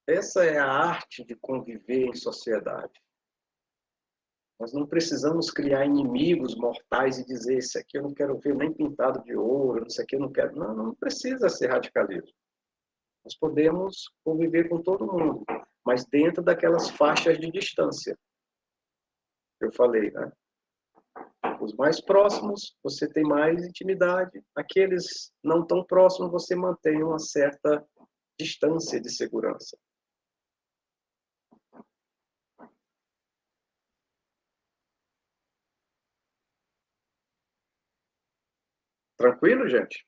Essa é a arte de conviver em sociedade. Nós não precisamos criar inimigos mortais e dizer, esse aqui eu não quero ver nem pintado de ouro, esse aqui eu não quero. Não, não precisa ser radicalismo. Nós podemos conviver com todo mundo, mas dentro daquelas faixas de distância. Eu falei, né? Os mais próximos, você tem mais intimidade. Aqueles não tão próximos, você mantém uma certa distância de segurança. Tranquilo, gente?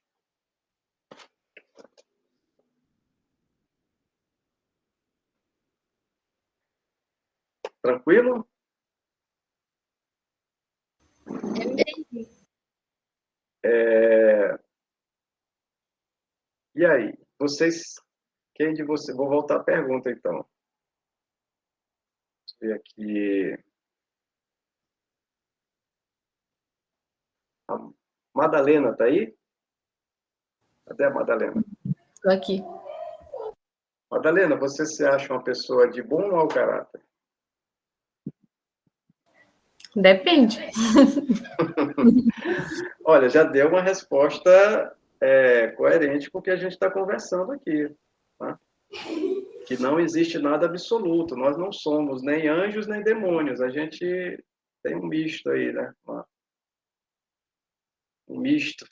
Tranquilo? E aí? Vocês, quem de vocês... Vou voltar à pergunta, então. Deixa eu ver aqui. A Madalena está aí? Cadê a Madalena? Estou aqui. Madalena, você se acha uma pessoa de bom ou mau caráter? Depende. Olha, já deu uma resposta coerente com o que a gente está conversando aqui. Tá? Que não existe nada absoluto. Nós não somos nem anjos nem demônios. A gente tem um misto aí, né? Um misto.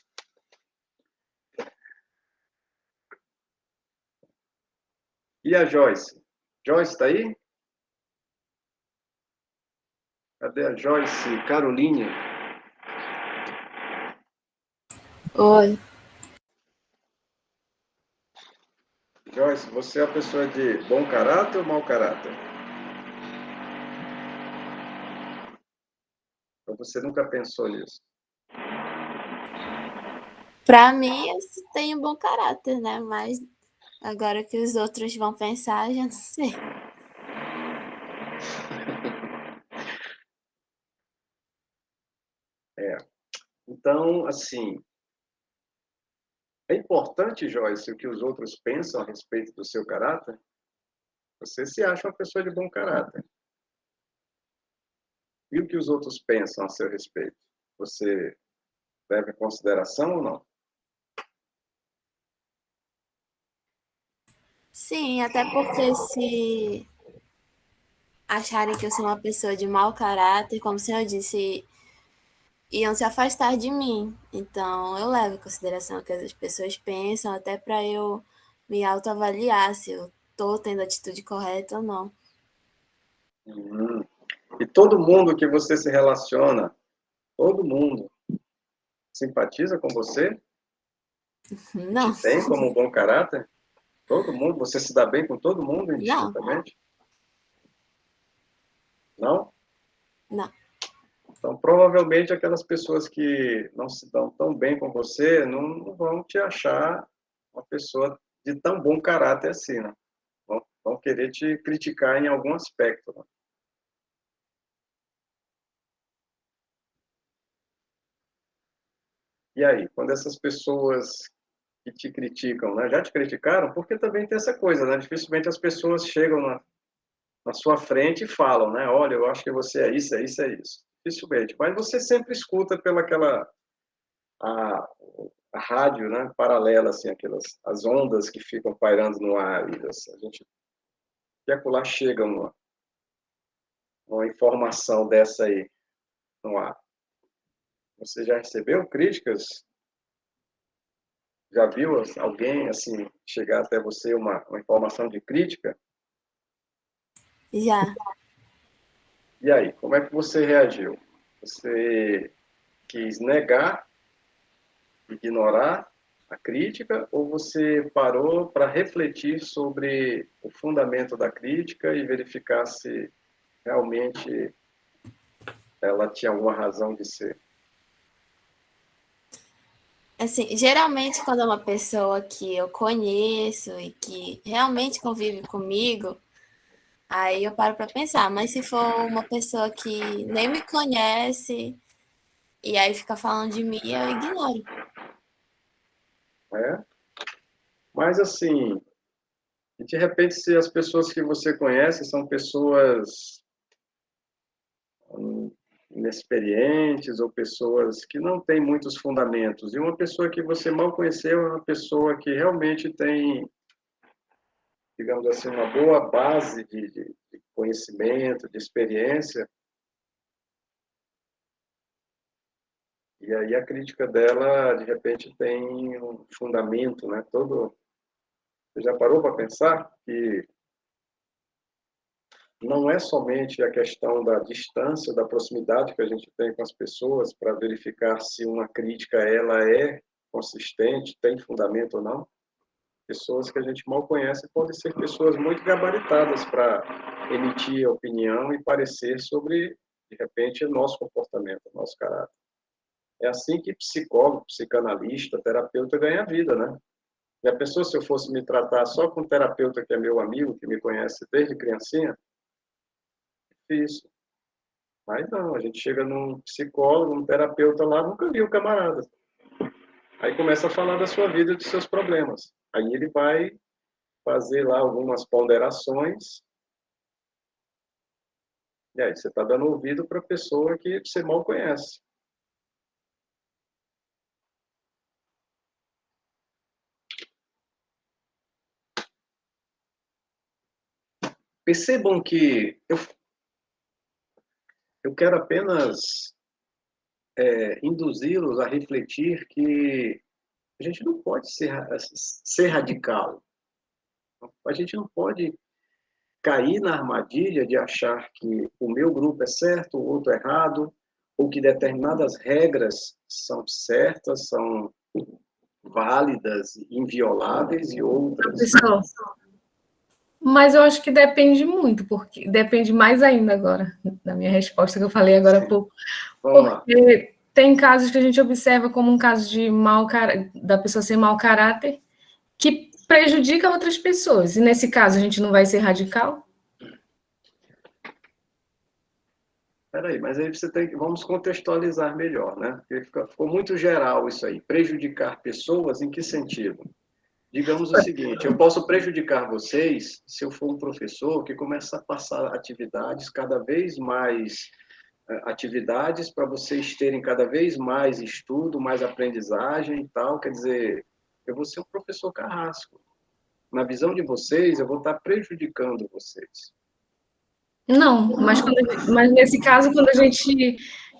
E a Joyce? Joyce está aí? Cadê a Joyce? Caroline? Oi, Joyce, você é uma pessoa de bom caráter ou mau caráter? Ou você nunca pensou nisso? pra mim eu tenho bom caráter, né? Mas agora que os outros vão pensar, eu já não sei. Então, assim, é importante, Joyce, o que os outros pensam a respeito do seu caráter? Você se acha uma pessoa de bom caráter. E o que os outros pensam a seu respeito? Você leva em consideração ou não? Sim, até porque se acharem que eu sou uma pessoa de mau caráter, como o senhor disse, iam se afastar de mim. Então, eu levo em consideração o que as pessoas pensam, até para eu me autoavaliar se eu tô tendo a atitude correta ou não. E todo mundo que você se relaciona, todo mundo simpatiza com você? Te Não, tem como um bom caráter? Todo mundo? Você se dá bem com todo mundo não, indistintamente? Não? não. Então, provavelmente, aquelas pessoas que não se dão tão bem com você não vão te achar uma pessoa de tão bom caráter assim, né? Vão querer te criticar em algum aspecto. Né? E aí, quando essas pessoas que te criticam, né, já te criticaram, porque também tem essa coisa, né? Dificilmente as pessoas chegam na sua frente e falam, né? Olha, eu acho que você é isso, é isso, é isso. Dificilmente. Mas você sempre escuta pelaquela a, a rádio, né, paralela, assim, as ondas que ficam pairando no ar. E assim, a gente e acolá chega uma informação dessa aí no ar. Você já recebeu críticas? Já viu alguém assim chegar até você uma informação de crítica? Já. E aí, como é que você reagiu? Você quis negar, ignorar a crítica, ou você parou para refletir sobre o fundamento da crítica e verificar se realmente ela tinha alguma razão de ser? Assim, geralmente quando é uma pessoa que eu conheço e que realmente convive comigo, aí eu paro para pensar. Mas se for uma pessoa que nem me conhece e aí fica falando de mim, eu ignoro. Né? Mas assim, de repente, se as pessoas que você conhece são pessoas inexperientes ou pessoas que não têm muitos fundamentos. E uma pessoa que você mal conheceu é uma pessoa que realmente tem, digamos assim, uma boa base de conhecimento, de experiência. E aí a crítica dela, de repente, tem um fundamento, né? Você já parou para pensar que não é somente a questão da distância, da proximidade que a gente tem com as pessoas para verificar se uma crítica ela é consistente, tem fundamento ou não. Pessoas que a gente mal conhece podem ser pessoas muito gabaritadas para emitir opinião e parecer sobre, de repente, o nosso comportamento, o nosso caráter. É assim que psicólogo, psicanalista, terapeuta ganha vida, né? E a pessoa, se eu fosse me tratar só com um terapeuta que é meu amigo, que me conhece desde criancinha, difícil. Mas não, a gente chega num psicólogo, um terapeuta lá, nunca viu o camarada. Aí começa a falar da sua vida e dos seus problemas. Aí ele vai fazer lá algumas ponderações, e aí você está dando ouvido para a pessoa que você mal conhece. Percebam que eu quero apenas induzi-los a refletir que a gente não pode ser radical. A gente não pode cair na armadilha de achar que o meu grupo é certo, o outro é errado, ou que determinadas regras são certas, são válidas, invioláveis e outras. Pessoal, mas eu acho que depende muito, porque depende mais ainda agora, da minha resposta que eu falei agora há pouco. Porque tem casos que a gente observa como um caso de da pessoa ser mau caráter, que prejudica outras pessoas. E nesse caso a gente não vai ser radical? Peraí, mas aí vamos contextualizar melhor, né? Porque ficou muito geral isso aí. Prejudicar pessoas em que sentido? Digamos o seguinte, eu posso prejudicar vocês se eu for um professor que começa a passar atividades cada vez mais atividades para vocês terem cada vez mais estudo, mais aprendizagem e tal. Quer dizer, eu vou ser um professor carrasco. Na visão de vocês, eu vou estar prejudicando vocês. Não, mas nesse caso,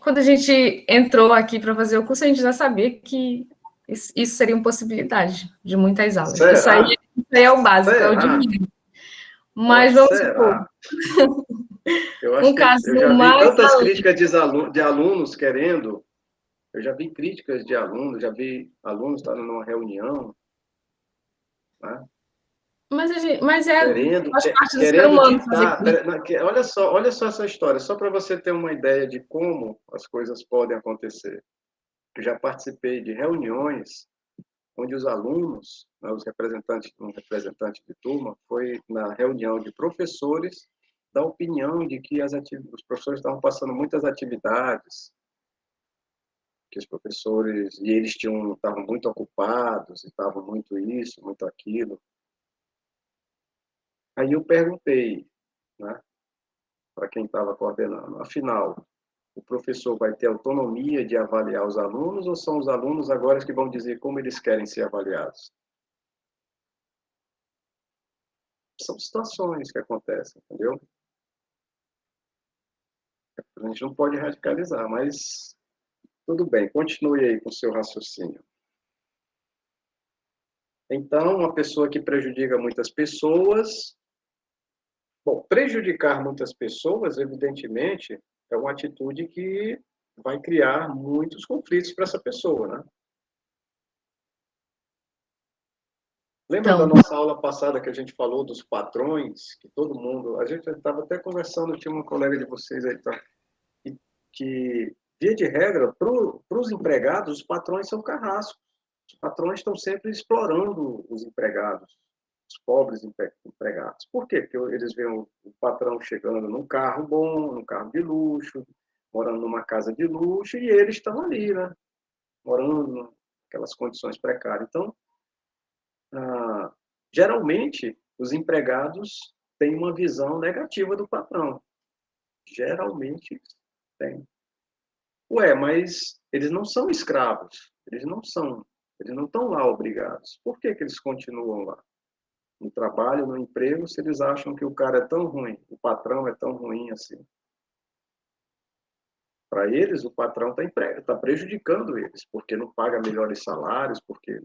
quando a gente entrou aqui para fazer o curso, a gente já sabia que isso seria uma possibilidade de muitas aulas. Isso aí é o básico, é o de mínimo. Mas vamos supor. Eu acho que eu já vi tantas críticas de alunos querendo. Eu já vi críticas de alunos, já vi alunos estar numa reunião, né? Mas faz parte do ser querendo humano ditar. Olha só essa história, só para você ter uma ideia de como as coisas podem acontecer. Eu já participei de reuniões onde os alunos, né, um representante de turma, foi na reunião de professores da opinião de que os professores estavam passando muitas atividades, que os professores, e eles estavam muito ocupados, estavam muito isso, muito aquilo. Aí eu perguntei, né, para quem estava coordenando, afinal, o professor vai ter autonomia de avaliar os alunos ou são os alunos agora que vão dizer como eles querem ser avaliados? São situações que acontecem, entendeu? A gente não pode radicalizar, mas tudo bem, continue aí com o seu raciocínio. Então, uma pessoa que prejudica muitas pessoas. Bom, prejudicar muitas pessoas, evidentemente, é uma atitude que vai criar muitos conflitos para essa pessoa, né? Lembra da nossa aula passada que a gente falou dos patrões, que todo mundo... A gente estava até conversando, tinha uma colega de vocês aí, tá? que via de regra, para os empregados, os patrões são carrascos. Os patrões estão sempre explorando os empregados, os pobres empregados. Por quê? Porque eles veem o patrão chegando num carro bom, num carro de luxo, morando numa casa de luxo, e eles estão ali, né? Morando naquelas condições precárias. Então, geralmente, os empregados têm uma visão negativa do patrão. Geralmente, tem. Ué, mas eles não são escravos, eles não estão lá obrigados. Por que que eles continuam lá? No trabalho, no emprego, se eles acham que o cara é tão ruim, o patrão é tão ruim assim. Para eles, o patrão está prejudicando eles, porque não paga melhores salários, porque...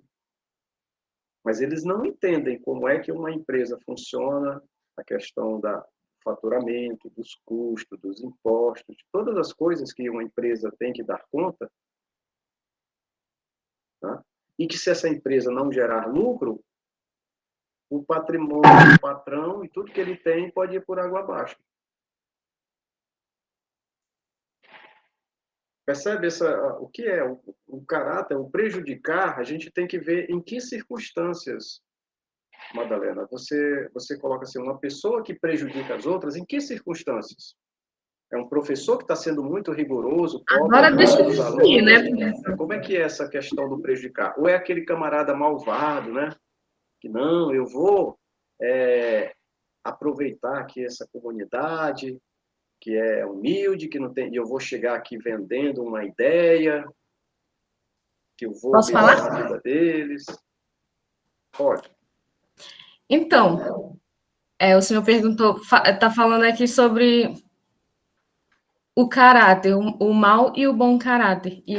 Mas eles não entendem como é que uma empresa funciona, a questão do faturamento, dos custos, dos impostos, de todas as coisas que uma empresa tem que dar conta, tá? E que se essa empresa não gerar lucro, o patrimônio do patrão e tudo que ele tem pode ir por água abaixo. Percebe o que é o caráter, o prejudicar? A gente tem que ver em que circunstâncias, Madalena. Você coloca assim, uma pessoa que prejudica as outras, em que circunstâncias? É um professor que está sendo muito rigoroso, cobra Agora deixa muito eu dos definir, né, alunos. professor? Como é que é essa questão do prejudicar? Ou é aquele camarada malvado, né? Que não, eu vou aproveitar aqui essa comunidade que é humilde, que não tem, e eu vou chegar aqui vendendo uma ideia, que eu vou Posso falar? melhorar a vida deles. Pode. Então, o senhor perguntou, está falando aqui sobre o caráter, o mau e o bom caráter, e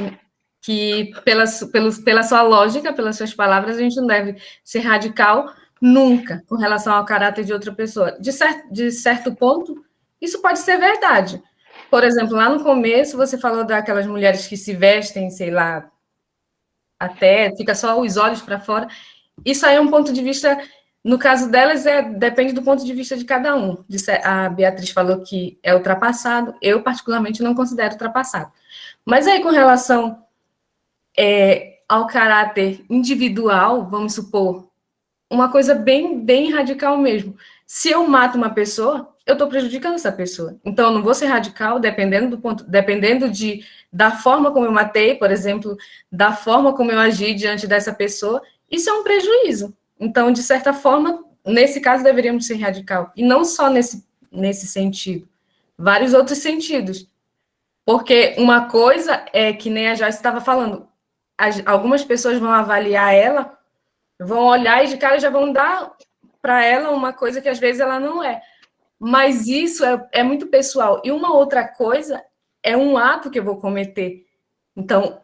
que pela sua lógica, pelas suas palavras, a gente não deve ser radical nunca com relação ao caráter de outra pessoa. De certo ponto, isso pode ser verdade. Por exemplo, lá no começo, você falou daquelas mulheres que se vestem, sei lá, até fica só os olhos para fora. Isso aí é um ponto de vista, no caso delas, depende do ponto de vista de cada um. A Beatriz falou que é ultrapassado, eu particularmente não considero ultrapassado. Mas aí, com relação ao caráter individual, vamos supor, uma coisa bem, bem radical mesmo. Se eu mato uma pessoa, eu estou prejudicando essa pessoa. Então, eu não vou ser radical, dependendo do ponto, da forma como eu matei, por exemplo, da forma como eu agi diante dessa pessoa, isso é um prejuízo. Então, de certa forma, nesse caso, deveríamos ser radical. E não só nesse sentido, vários outros sentidos. Porque uma coisa é que nem a Joyce estava falando, algumas pessoas vão avaliar ela, vão olhar e de cara já vão dar para ela uma coisa que às vezes ela não é. Mas isso é muito pessoal. E uma outra coisa é um ato que eu vou cometer. Então,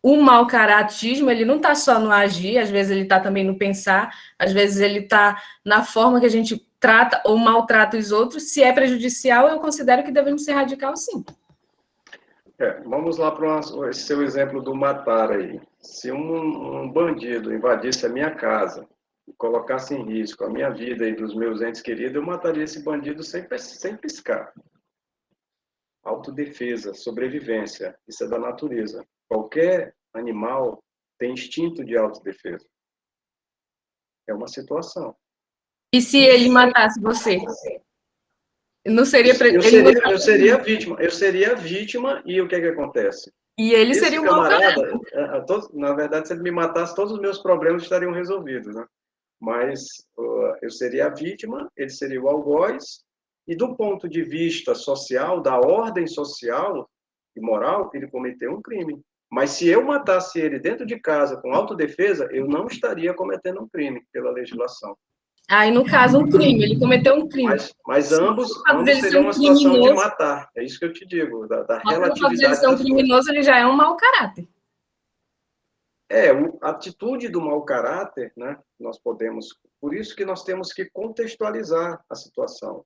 o mau caratismo, ele não está só no agir, às vezes ele está também no pensar, às vezes ele está na forma que a gente trata ou maltrata os outros. Se é prejudicial, eu considero que devemos ser radical, sim. Vamos lá para esse seu exemplo do matar aí. Se um bandido invadisse a minha casa e colocasse em risco a minha vida e dos meus entes queridos, eu mataria esse bandido sem piscar. Autodefesa, sobrevivência, isso é da natureza. Qualquer animal tem instinto de autodefesa. É uma situação. E se ele matasse você? Não seria... Eu seria vítima. Eu seria vítima e o que acontece? E ele seria um camarada, na verdade, se ele me matasse, todos os meus problemas estariam resolvidos, né? Mas eu seria a vítima, ele seria o algoz, e do ponto de vista social, da ordem social e moral, ele cometeu um crime. Mas se eu matasse ele dentro de casa com autodefesa, eu não estaria cometendo um crime pela legislação. Aí, no caso, um crime, ele cometeu um crime. Mas ambos seriam uma situação de matar. É isso que eu te digo, da relatividade. Se ele um criminoso, ele já é um mau caráter. A atitude do mau caráter, né? Nós podemos, por isso que nós temos que contextualizar a situação.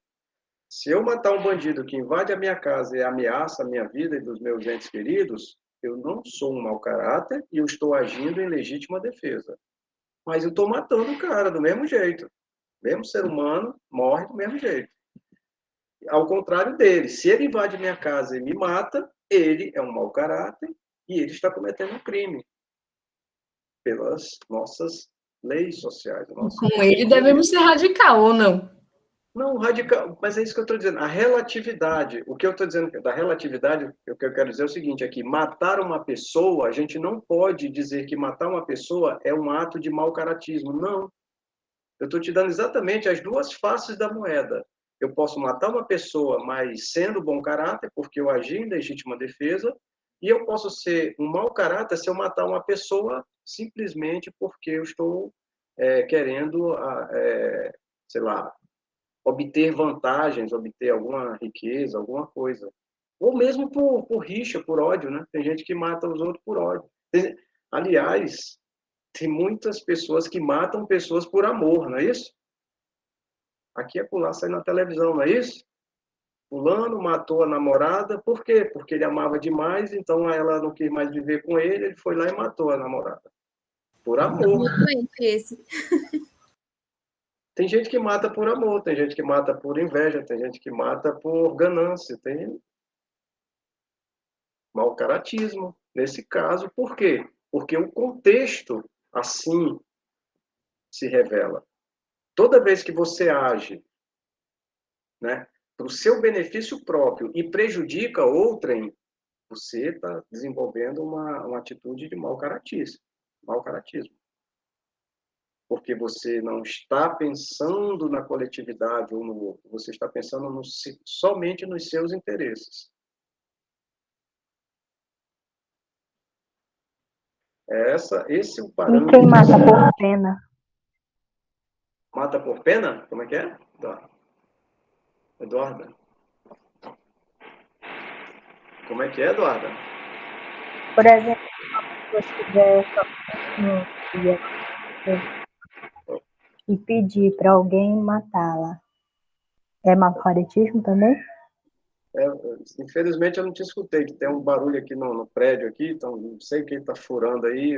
Se eu matar um bandido que invade a minha casa e ameaça a minha vida e dos meus entes queridos, eu não sou um mau caráter e eu estou agindo em legítima defesa. Mas eu estou matando o cara do mesmo jeito. Mesmo ser humano morre do mesmo jeito. Ao contrário dele, se ele invade minha casa e me mata, ele é um mau caráter e ele está cometendo um crime pelas nossas leis sociais. Com ele devemos ser radical, ou não? Não, radical, mas é isso que eu estou dizendo. A relatividade, o que eu estou dizendo da relatividade, o que eu quero dizer é o seguinte, aqui, matar uma pessoa, a gente não pode dizer que matar uma pessoa é um ato de mau caratismo. Não. Eu estou te dando exatamente as duas faces da moeda. Eu posso matar uma pessoa, mas sendo bom caráter, porque eu agi em legítima defesa, E eu posso ser um mau caráter se eu matar uma pessoa simplesmente porque eu estou querendo, sei lá, obter vantagens, obter alguma riqueza, alguma coisa. Ou mesmo por rixa, por ódio, né? Tem gente que mata os outros por ódio. Aliás, tem muitas pessoas que matam pessoas por amor, não é isso? Aqui é pular, sai na televisão, não é isso? Fulano matou a namorada, por quê? Porque ele amava demais, então ela não quis mais viver com ele, ele foi lá e matou a namorada. Por amor. Muito doente esse. Tem gente que mata por amor, tem gente que mata por inveja, tem gente que mata por ganância, tem mau caratismo. Nesse caso, por quê? Porque o contexto assim se revela. Toda vez que você age, né, para o seu benefício próprio e prejudica outrem, você está desenvolvendo uma atitude de mau caratismo. Mau caratismo. Porque você não está pensando na coletividade ou no outro, você está pensando somente nos seus interesses. Esse é o E parâmetro. quem mata por pena? Mata por pena? Como é que é? Eduarda? Como é que é, Eduarda? Por exemplo, se uma pessoa estiver sofrendo e pedir para alguém matá-la, é malcaratismo também? Infelizmente eu não te escutei, que tem um barulho aqui no prédio aqui, então não sei quem está furando aí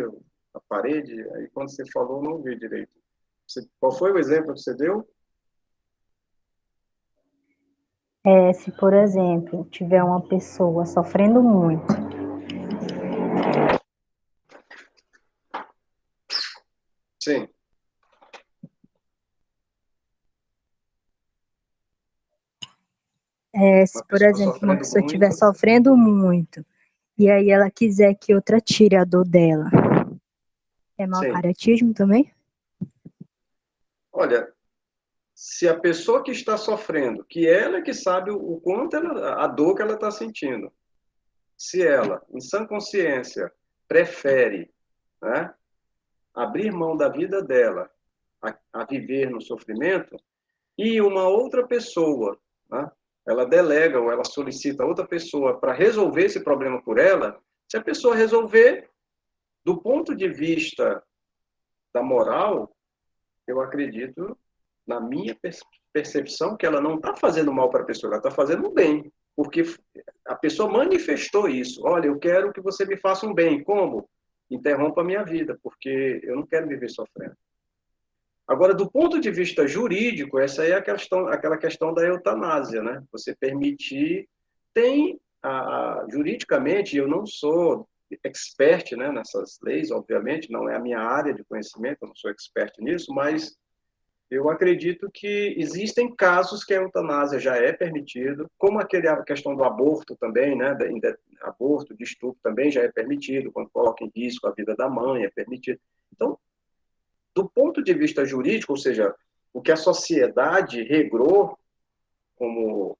a parede, aí quando você falou eu não ouvi direito. Qual foi o exemplo que você deu? Se, por exemplo, tiver uma pessoa sofrendo muito, Sim. se, Uma por pessoa exemplo, uma sofrendo pessoa muito. estiver sofrendo muito, e aí ela quiser que outra tire a dor dela, é Sim. malcaratismo também? Olha, se a pessoa que está sofrendo, que ela é que sabe o quanto a dor que ela está sentindo, se ela, em sã consciência, prefere, né, abrir mão da vida dela a viver no sofrimento, e uma outra pessoa, né, ela delega ou ela solicita outra pessoa para resolver esse problema por ela, se a pessoa resolver, do ponto de vista da moral, eu acredito, na minha percepção, que ela não está fazendo mal para a pessoa, ela está fazendo um bem. Porque a pessoa manifestou isso. Olha, eu quero que você me faça um bem. Como? Interrompa a minha vida, porque eu não quero viver sofrendo. Agora, do ponto de vista jurídico, essa aí é aquela questão da eutanásia, né? Você permitir... juridicamente, eu não sou expert, né, nessas leis, obviamente, não é a minha área de conhecimento, eu não sou expert nisso, mas eu acredito que existem casos que a eutanásia já é permitido, como a questão do aborto também, né? Aborto, de estupro também já é permitido, quando coloca em risco a vida da mãe, é permitido. Então, do ponto de vista jurídico, ou seja, o que a sociedade regrou como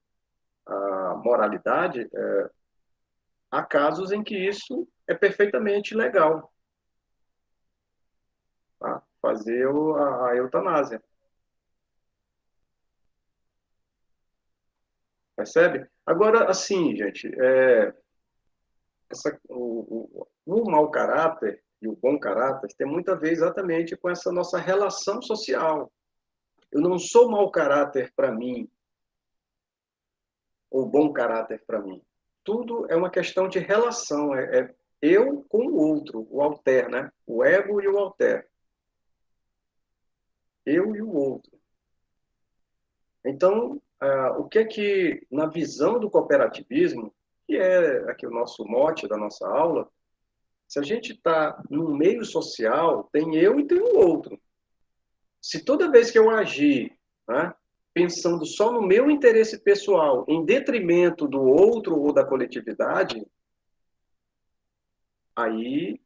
a moralidade, há casos em que isso é perfeitamente legal, tá? Fazer a eutanásia. Percebe? Agora, assim, gente, o mau caráter e o bom caráter tem muito a ver exatamente com essa nossa relação social. Eu não sou mau caráter para mim, ou bom caráter para mim. Tudo é uma questão de relação, é eu com o outro, o alter, né? O ego e o alter. Eu e o outro. Então, o que é que, na visão do cooperativismo, que é aqui o nosso mote da nossa aula, se a gente está no meio social, tem eu e tem o outro. Se toda vez que eu agir, né, pensando só no meu interesse pessoal, em detrimento do outro ou da coletividade, aí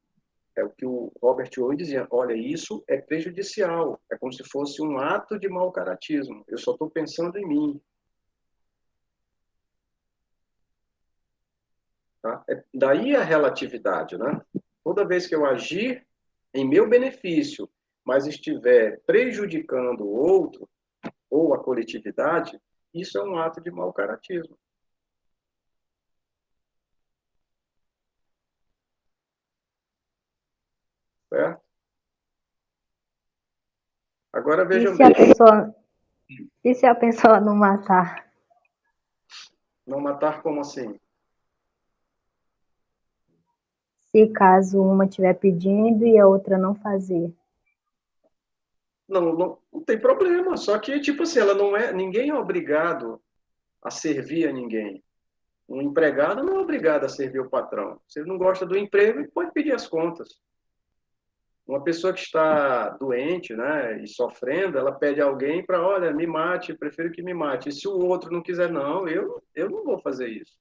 é o que o Robert Owen dizia, olha, isso é prejudicial, é como se fosse um ato de mau caratismo, eu só estou pensando em mim. Tá? Daí a relatividade, né? Toda vez que eu agir em meu benefício, mas estiver prejudicando o outro ou a coletividade, isso é um ato de mau caratismo. Certo? Agora E vejam se a bem, pessoa, e se a pessoa não matar? não matar como assim? Se caso uma estiver pedindo e a outra não fazer. Não tem problema, só que, tipo assim, ela não é, ninguém é obrigado a servir a ninguém. Um empregado não é obrigado a servir o patrão. Se ele não gosta do emprego, ele pode pedir as contas. Uma pessoa que está doente, né, e sofrendo, ela pede a alguém para, olha, me mate, prefiro que me mate. E se o outro não quiser, não, eu não vou fazer isso.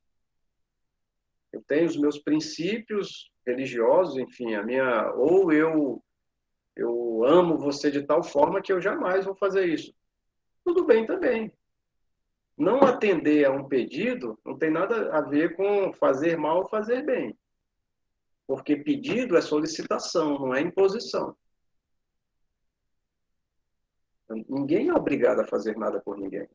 Eu tenho os meus princípios religiosos, enfim, a minha, ou eu amo você de tal forma que eu jamais vou fazer isso. Tudo bem também. Não atender a um pedido não tem nada a ver com fazer mal ou fazer bem. Porque pedido é solicitação, não é imposição. Ninguém é obrigado a fazer nada por ninguém.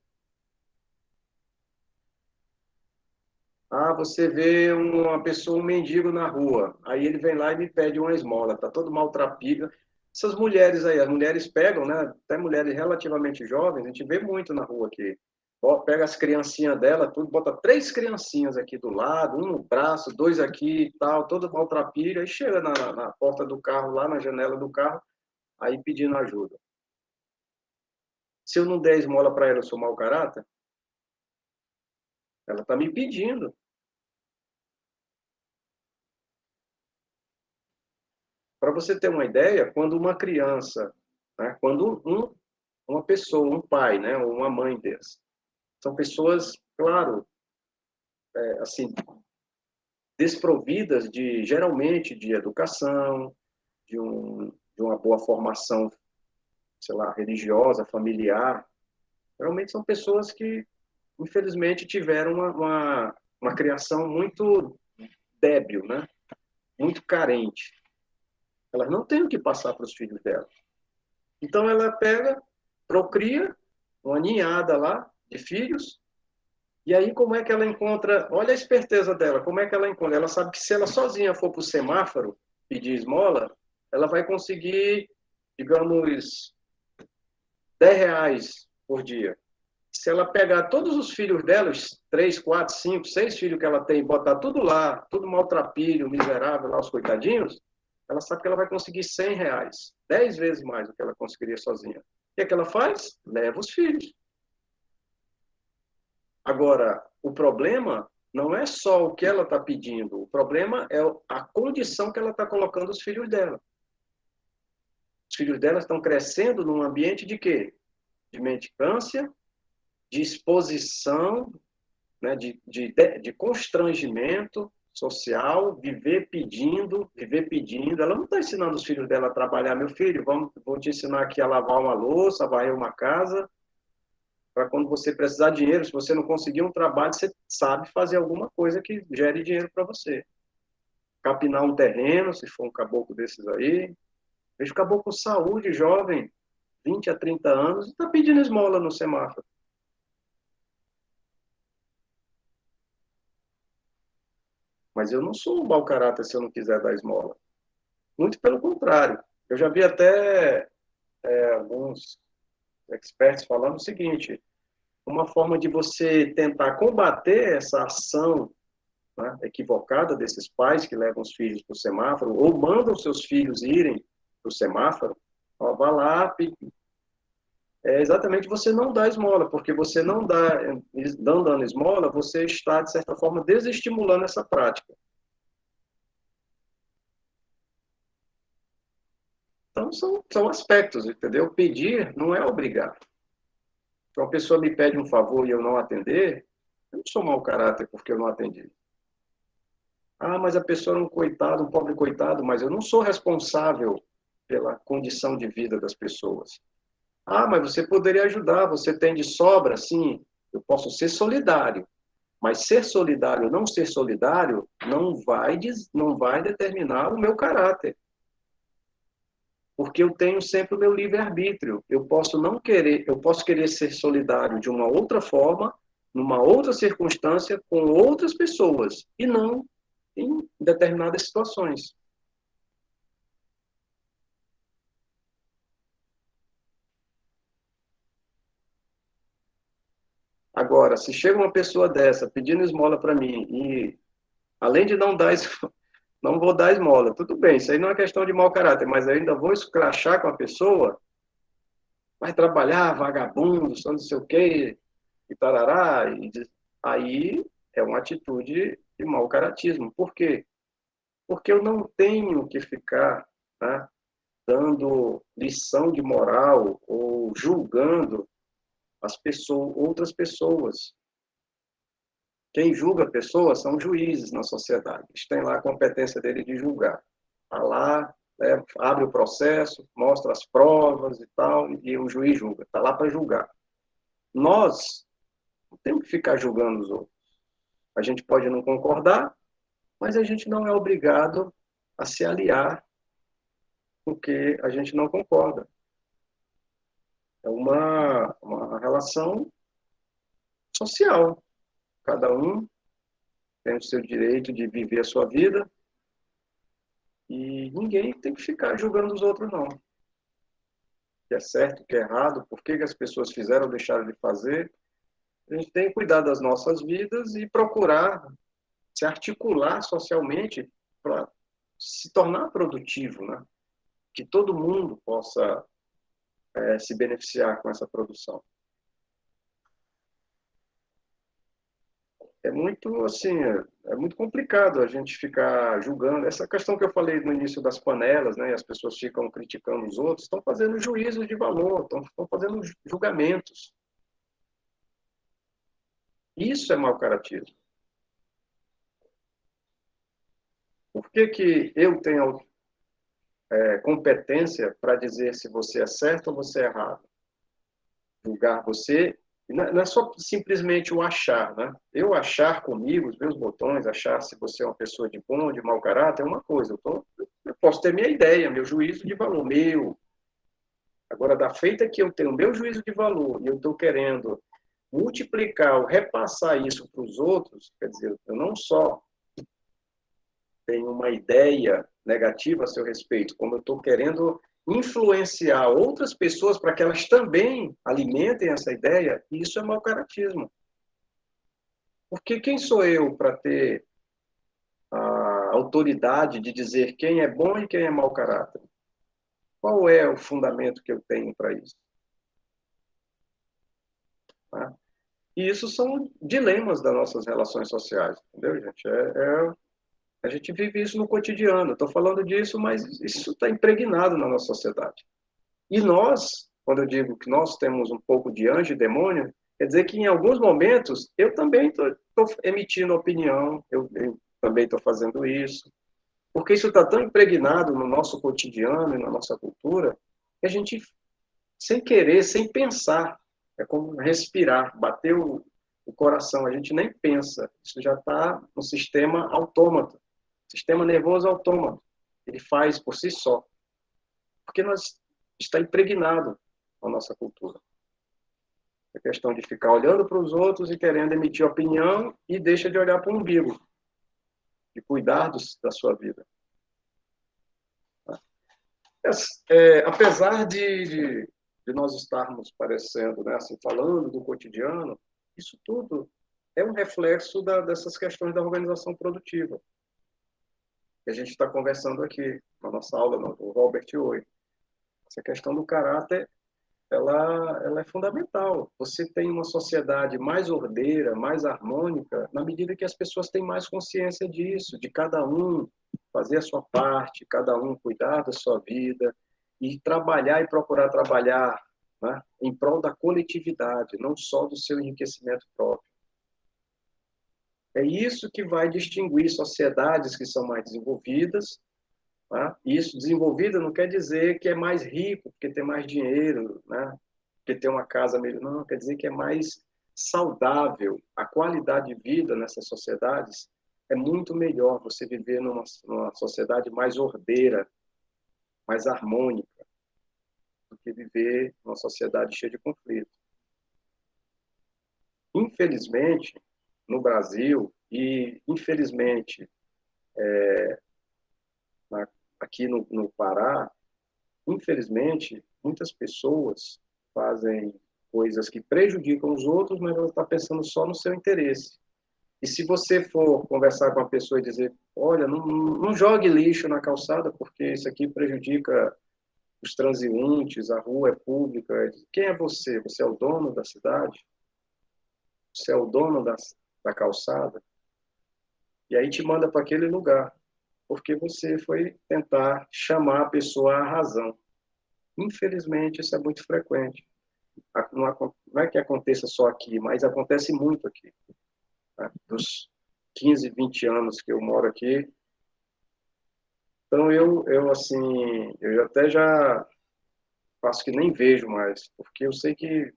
Ah, você vê uma pessoa, um mendigo na rua, aí ele vem lá e me pede uma esmola, tá todo maltrapilho. Essas mulheres aí, as mulheres pegam, né? Até mulheres relativamente jovens, a gente vê muito na rua aqui. Ó, pega as criancinhas dela, tudo, bota 3 criancinhas aqui do lado, um no braço, 2 aqui e tal, todo maltrapilho, aí chega na porta do carro, lá na janela do carro, aí pedindo ajuda. Se eu não der esmola para ela, eu sou mau caráter? Ela está me pedindo. Para você ter uma ideia, quando uma criança, né, quando uma pessoa, um pai, né, ou uma mãe dessa, são pessoas, claro, assim, desprovidas de, geralmente, de educação, de uma boa formação, sei lá, religiosa, familiar. Geralmente são pessoas que, infelizmente, tiveram uma criação muito débil, né? Muito carente. Elas não têm o que passar para os filhos dela. Então, ela pega, procria uma ninhada lá de filhos, e aí como é que ela encontra, olha a esperteza dela, como é que ela encontra? Ela sabe que se ela sozinha for para o semáforo pedir esmola, ela vai conseguir, digamos, R$ 10 por dia. Se ela pegar todos os filhos dela, os 3, 4, 5, 6 filhos que ela tem, botar tudo lá, tudo maltrapilho, miserável lá, os coitadinhos, ela sabe que ela vai conseguir R$ 100, 10 vezes mais do que ela conseguiria sozinha. O que é que ela faz? Leva os filhos. Agora, o problema não é só o que ela está pedindo, o problema é a condição que ela está colocando os filhos dela. Os filhos dela estão crescendo num ambiente de quê? De mendicância, de exposição, né, de constrangimento social, viver pedindo. Ela não está ensinando os filhos dela a trabalhar. Meu filho, vou te ensinar aqui a lavar uma louça, a varrer uma casa, para quando você precisar de dinheiro, se você não conseguir um trabalho, você sabe fazer alguma coisa que gere dinheiro para você. Capinar um terreno, se for um caboclo desses aí. Vejo caboclo com saúde, jovem, 20 a 30 anos, e está pedindo esmola no semáforo. Mas eu não sou um mau caráter se eu não quiser dar esmola. Muito pelo contrário. Eu já vi até alguns experts falando o seguinte: uma forma de você tentar combater essa ação, né, equivocada desses pais que levam os filhos para o semáforo ou mandam seus filhos irem para o semáforo, ó, vá lá, é exatamente você não dá esmola, porque você não dando esmola, você está, de certa forma, desestimulando essa prática. Então, são aspectos, entendeu? Pedir não é obrigar. Se uma pessoa me pede um favor e eu não atender, eu não sou mau caráter porque eu não atendi. Ah, mas a pessoa é um coitado, um pobre coitado, mas eu não sou responsável pela condição de vida das pessoas. Ah, mas você poderia ajudar, você tem de sobra? Sim, eu posso ser solidário, Mas ser solidário ou não ser solidário não vai determinar o meu caráter. Porque eu tenho sempre o meu livre-arbítrio. Eu posso querer ser solidário de uma outra forma, numa outra circunstância, com outras pessoas, e não em determinadas situações. Agora, se chega uma pessoa dessa pedindo esmola para mim e, além de não dar, não vou dar esmola, tudo bem, isso aí não é questão de mau caráter, mas eu ainda vou escrachar com a pessoa, vai trabalhar, vagabundo, só não sei o quê, e tarará, aí é uma atitude de mau caratismo. Por quê? Porque eu não tenho que ficar, né, dando lição de moral ou julgando outras pessoas. Quem julga pessoas são juízes na sociedade. Eles têm lá a competência dele de julgar. Está lá, né, abre o processo, mostra as provas e tal, e o juiz julga. Está lá para julgar. Nós não temos que ficar julgando os outros. A gente pode não concordar, mas a gente não é obrigado a se aliar porque a gente não concorda. É uma relação social. Cada um tem o seu direito de viver a sua vida e ninguém tem que ficar julgando os outros, não. O que é certo, o que é errado, por que as pessoas fizeram ou deixaram de fazer. A gente tem que cuidar das nossas vidas e procurar se articular socialmente para se tornar produtivo, né? Que todo mundo possa se beneficiar com essa produção. É muito assim, é muito complicado a gente ficar julgando. Essa questão que eu falei no início das panelas, né? E as pessoas ficam criticando os outros, estão fazendo juízo de valor, estão fazendo julgamentos. Isso é mau caratismo. Por que que eu tenho competência para dizer se você é certo ou você é errado? Julgar você, não é só simplesmente o achar, né? Eu achar comigo, os meus botões, achar se você é uma pessoa de bom ou de mau caráter é uma coisa. Eu posso ter minha ideia, meu juízo de valor, meu. Agora, da feita que eu tenho meu juízo de valor e eu estou querendo multiplicar ou repassar isso para os outros, quer dizer, eu não só tenho uma ideia negativa a seu respeito, como eu estou querendo influenciar outras pessoas para que elas também alimentem essa ideia, isso é mau caratismo. Porque quem sou eu para ter a autoridade de dizer quem é bom e quem é mau caráter? Qual é o fundamento que eu tenho para isso? Tá? E isso são dilemas das nossas relações sociais, entendeu, gente? A gente vive isso no cotidiano. Estou falando disso, mas isso está impregnado na nossa sociedade. E nós, quando eu digo que nós temos um pouco de anjo e demônio, quer dizer que em alguns momentos eu também estou emitindo opinião, eu também estou fazendo isso. Porque isso está tão impregnado no nosso cotidiano e na nossa cultura, que a gente, sem querer, sem pensar, é como respirar, bater o coração, a gente nem pensa. Isso já está no sistema autômato, sistema nervoso autômato. Ele faz por si só. Porque está impregnado na nossa cultura. É questão de ficar olhando para os outros e querendo emitir opinião e deixa de olhar para o umbigo, de cuidar da sua vida. Apesar de nós estarmos parecendo, né, assim, falando do cotidiano, isso tudo é um reflexo dessas questões da organização produtiva que a gente está conversando aqui na nossa aula, no Robert Owen. Essa questão do caráter, ela é fundamental. Você tem uma sociedade mais ordeira, mais harmônica, na medida que as pessoas têm mais consciência disso, de cada um fazer a sua parte, cada um cuidar da sua vida e trabalhar e procurar trabalhar, né, em prol da coletividade, não só do seu enriquecimento próprio. É isso que vai distinguir sociedades que são mais desenvolvidas. Tá? Isso, desenvolvida, não quer dizer que é mais rico, porque tem mais dinheiro, né? Porque tem uma casa melhor. Não, quer dizer que é mais saudável, a qualidade de vida nessas sociedades é muito melhor você viver numa sociedade mais ordeira, mais harmônica, do que viver numa sociedade cheia de conflitos. Infelizmente, no Brasil e, infelizmente, aqui no Pará, infelizmente, muitas pessoas fazem coisas que prejudicam os outros, mas ela está pensando só no seu interesse. E se você for conversar com a pessoa e dizer, olha, não jogue lixo na calçada, porque isso aqui prejudica os transeuntes, a rua é pública. Quem é você? Você é o dono da cidade? Você é o dono da calçada? E aí te manda para aquele lugar, porque você foi tentar chamar a pessoa à razão. Infelizmente, isso é muito frequente. Não é que aconteça só aqui, mas acontece muito aqui. Né? Dos 15, 20 anos que eu moro aqui. Então, assim, eu até já faço que nem vejo mais, porque eu sei que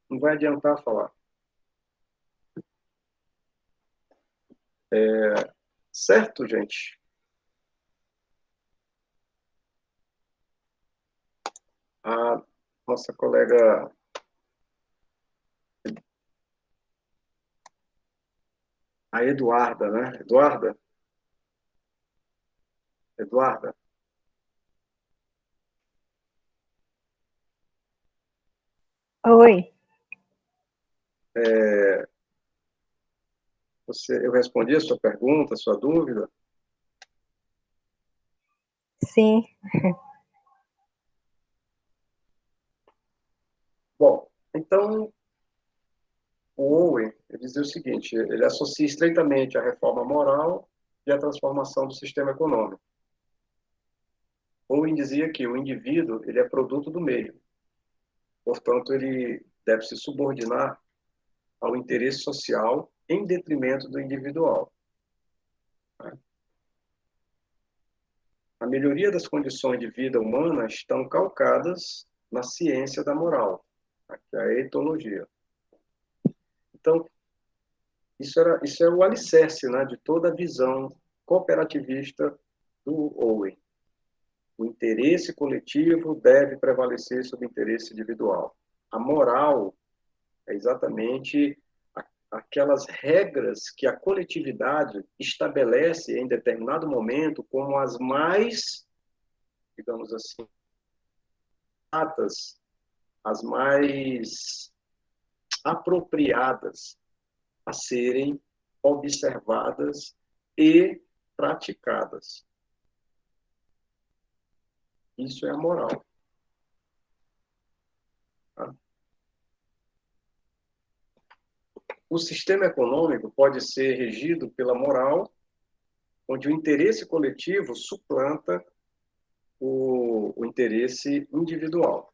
não vai adiantar falar. Certo, gente? A nossa colega a Eduarda, né? Eduarda, Oi. eu respondi a sua pergunta, a sua dúvida? Sim. Bom, então, o Owen, ele dizia o seguinte, ele associa estreitamente a reforma moral e a transformação do sistema econômico. Owen dizia que o indivíduo ele é produto do meio, portanto, ele deve se subordinar ao interesse social em detrimento do individual. A melhoria das condições de vida humana estão calcadas na ciência da moral, que é a etologia. Então, isso é o alicerce, né, de toda a visão cooperativista do Owen. O interesse coletivo deve prevalecer sobre o interesse individual. A moral é exatamente aquelas regras que a coletividade estabelece em determinado momento como as mais, digamos assim, as mais apropriadas a serem observadas e praticadas. Isso é a moral. Tá? O sistema econômico pode ser regido pela moral, onde o interesse coletivo suplanta o interesse individual.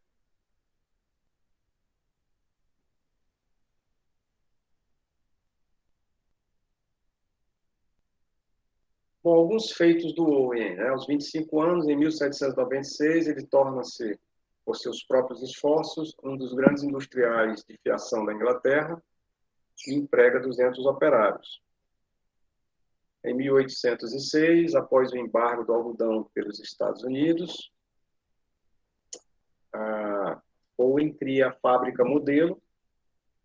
Bom, alguns feitos do Owen, né? Aos 25 anos, em 1796, ele torna-se, por seus próprios esforços, um dos grandes industriais de fiação da Inglaterra e emprega 200 operários. Em 1806, após o embargo do algodão pelos Estados Unidos, Owen cria a fábrica modelo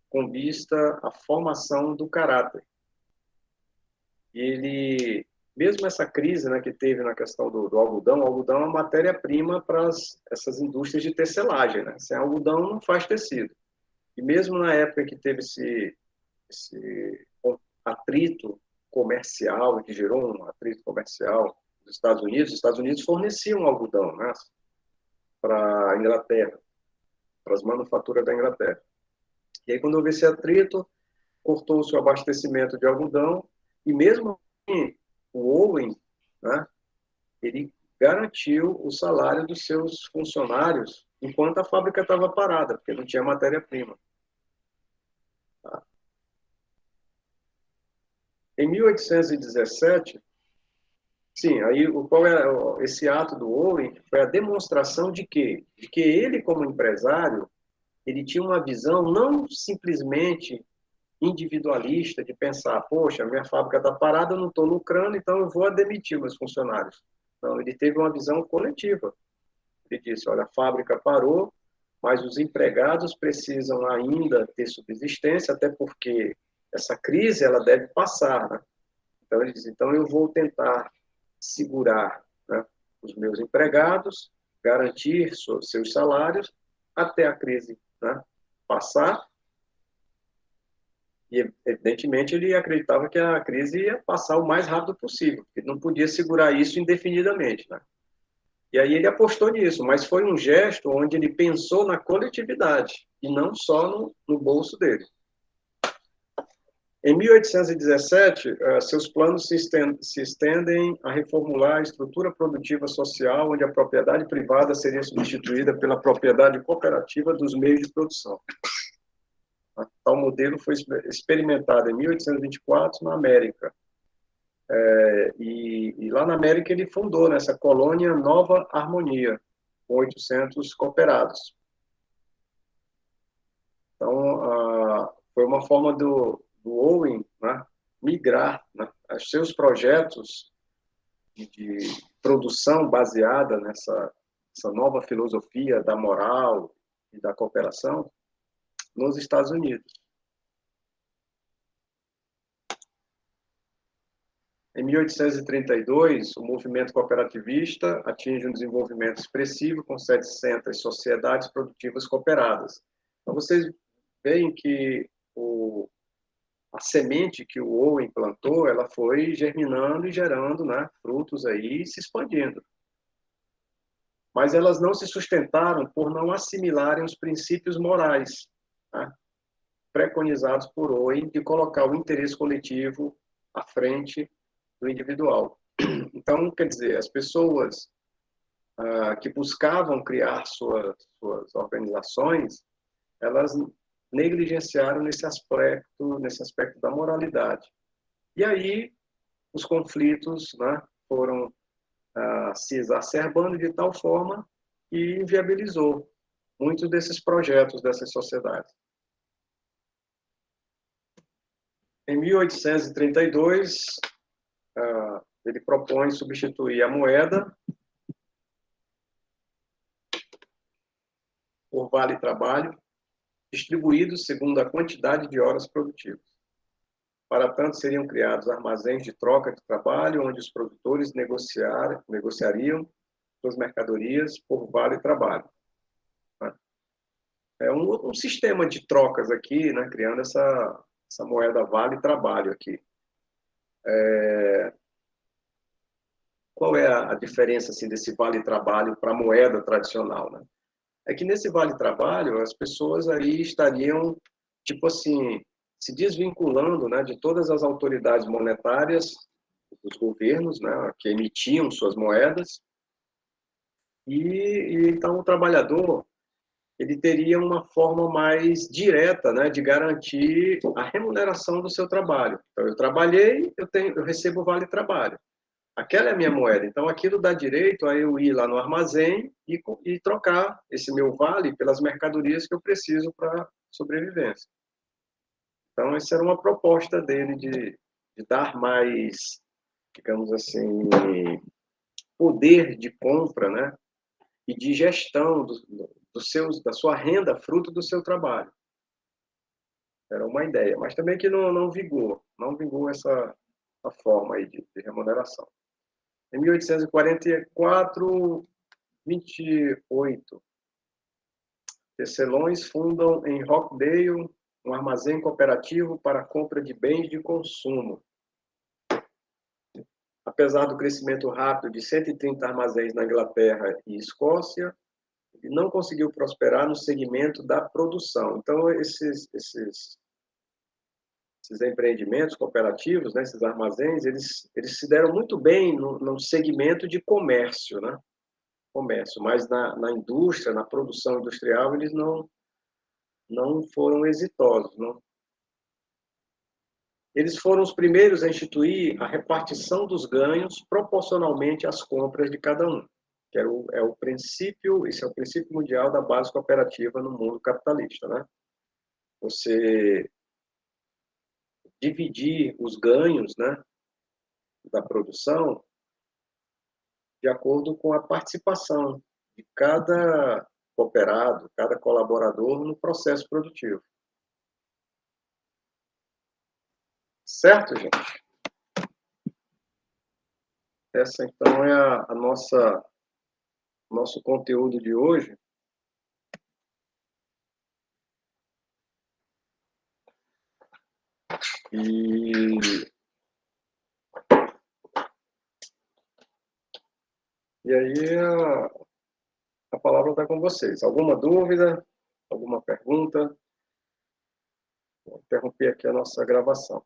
com vista à formação do caráter. E ele, mesmo essa crise, né, que teve na questão do algodão, o algodão é uma matéria-prima para essas indústrias de tecelagem. Né? Sem algodão não faz tecido. E mesmo na época que teve esse atrito comercial, que gerou um atrito comercial dos Estados Unidos, os Estados Unidos forneciam algodão, né, para a Inglaterra, para as manufaturas da Inglaterra. E aí, quando houve esse atrito, cortou-se o abastecimento de algodão, e mesmo assim, o Owen, né, ele garantiu o salário dos seus funcionários enquanto a fábrica estava parada, porque não tinha matéria-prima. Tá? Em 1817, sim, aí qual é esse ato do Owen? Foi a demonstração de quê? De que ele, como empresário, ele tinha uma visão não simplesmente individualista de pensar, poxa, minha fábrica está parada, eu não estou lucrando, então eu vou demitir meus funcionários. Não, ele teve uma visão coletiva. Ele disse, olha, a fábrica parou, mas os empregados precisam ainda ter subsistência, até porque essa crise ela deve passar, né? Então ele diz, então eu vou tentar segurar, né, os meus empregados, garantir seus salários até a crise, né, passar. E, evidentemente, ele acreditava que a crise ia passar o mais rápido possível, porque não podia segurar isso indefinidamente, né? E aí ele apostou nisso, mas foi um gesto onde ele pensou na coletividade e não só no bolso dele. Em 1817, seus planos se estendem a reformular a estrutura produtiva social, onde a propriedade privada seria substituída pela propriedade cooperativa dos meios de produção. Tal modelo foi experimentado em 1824 na América. E lá na América ele fundou nessa colônia Nova Harmonia, com 800 cooperados. Então, foi uma forma do Owen, né, migrar, né, os seus projetos de produção baseada nessa nova filosofia da moral e da cooperação nos Estados Unidos. Em 1832, o movimento cooperativista atinge um desenvolvimento expressivo com 700 sociedades produtivas cooperadas. Então, vocês veem que a semente que o Owen plantou, ela foi germinando e gerando, né, frutos aí e se expandindo. Mas elas não se sustentaram por não assimilarem os princípios morais, né, preconizados por Owen de colocar o interesse coletivo à frente do individual. Então, quer dizer, as pessoas que buscavam criar suas organizações, elas negligenciaram nesse aspecto da moralidade. E aí os conflitos, né, foram se exacerbando de tal forma que inviabilizou muitos desses projetos dessas sociedades. Em 1832, ele propõe substituir a moeda por vale-trabalho, distribuídos segundo a quantidade de horas produtivas. Para tanto, seriam criados armazéns de troca de trabalho, onde os produtores negociariam suas mercadorias por vale-trabalho. É um sistema de trocas aqui, né, criando essa moeda vale-trabalho aqui. Qual é a diferença assim, desse vale-trabalho para a moeda tradicional, né? É que nesse vale-trabalho as pessoas aí estariam, tipo assim, se desvinculando, né, de todas as autoridades monetárias dos governos, né, que emitiam suas moedas, e então o trabalhador ele teria uma forma mais direta, né, de garantir a remuneração do seu trabalho. Então, eu trabalhei, eu recebo vale-trabalho. Aquela é a minha moeda. Então, aquilo dá direito a eu ir lá no armazém e trocar esse meu vale pelas mercadorias que eu preciso para sobrevivência. Então, essa era uma proposta dele de dar mais, digamos assim, poder de compra, né, e de gestão da sua renda fruto do seu trabalho. Era uma ideia, mas também que não vingou essa forma aí de remuneração. Em 1844, 28, tecelões fundam em Rockdale um armazém cooperativo para a compra de bens de consumo. Apesar do crescimento rápido de 130 armazéns na Inglaterra e Escócia, ele não conseguiu prosperar no segmento da produção. Então, esses empreendimentos cooperativos, né, esses armazéns, eles se deram muito bem no segmento de comércio, né? Comércio, mas na indústria, na produção industrial, eles não foram exitosos. Não. Eles foram os primeiros a instituir a repartição dos ganhos proporcionalmente às compras de cada um, que esse é o princípio mundial da base cooperativa no mundo capitalista, né? Você dividir os ganhos, né, da produção de acordo com a participação de cada cooperado, cada colaborador no processo produtivo. Certo, gente? Essa, então, é a nosso conteúdo de hoje. E aí a palavra está com vocês. Alguma dúvida? Alguma pergunta? Vou interromper aqui a nossa gravação.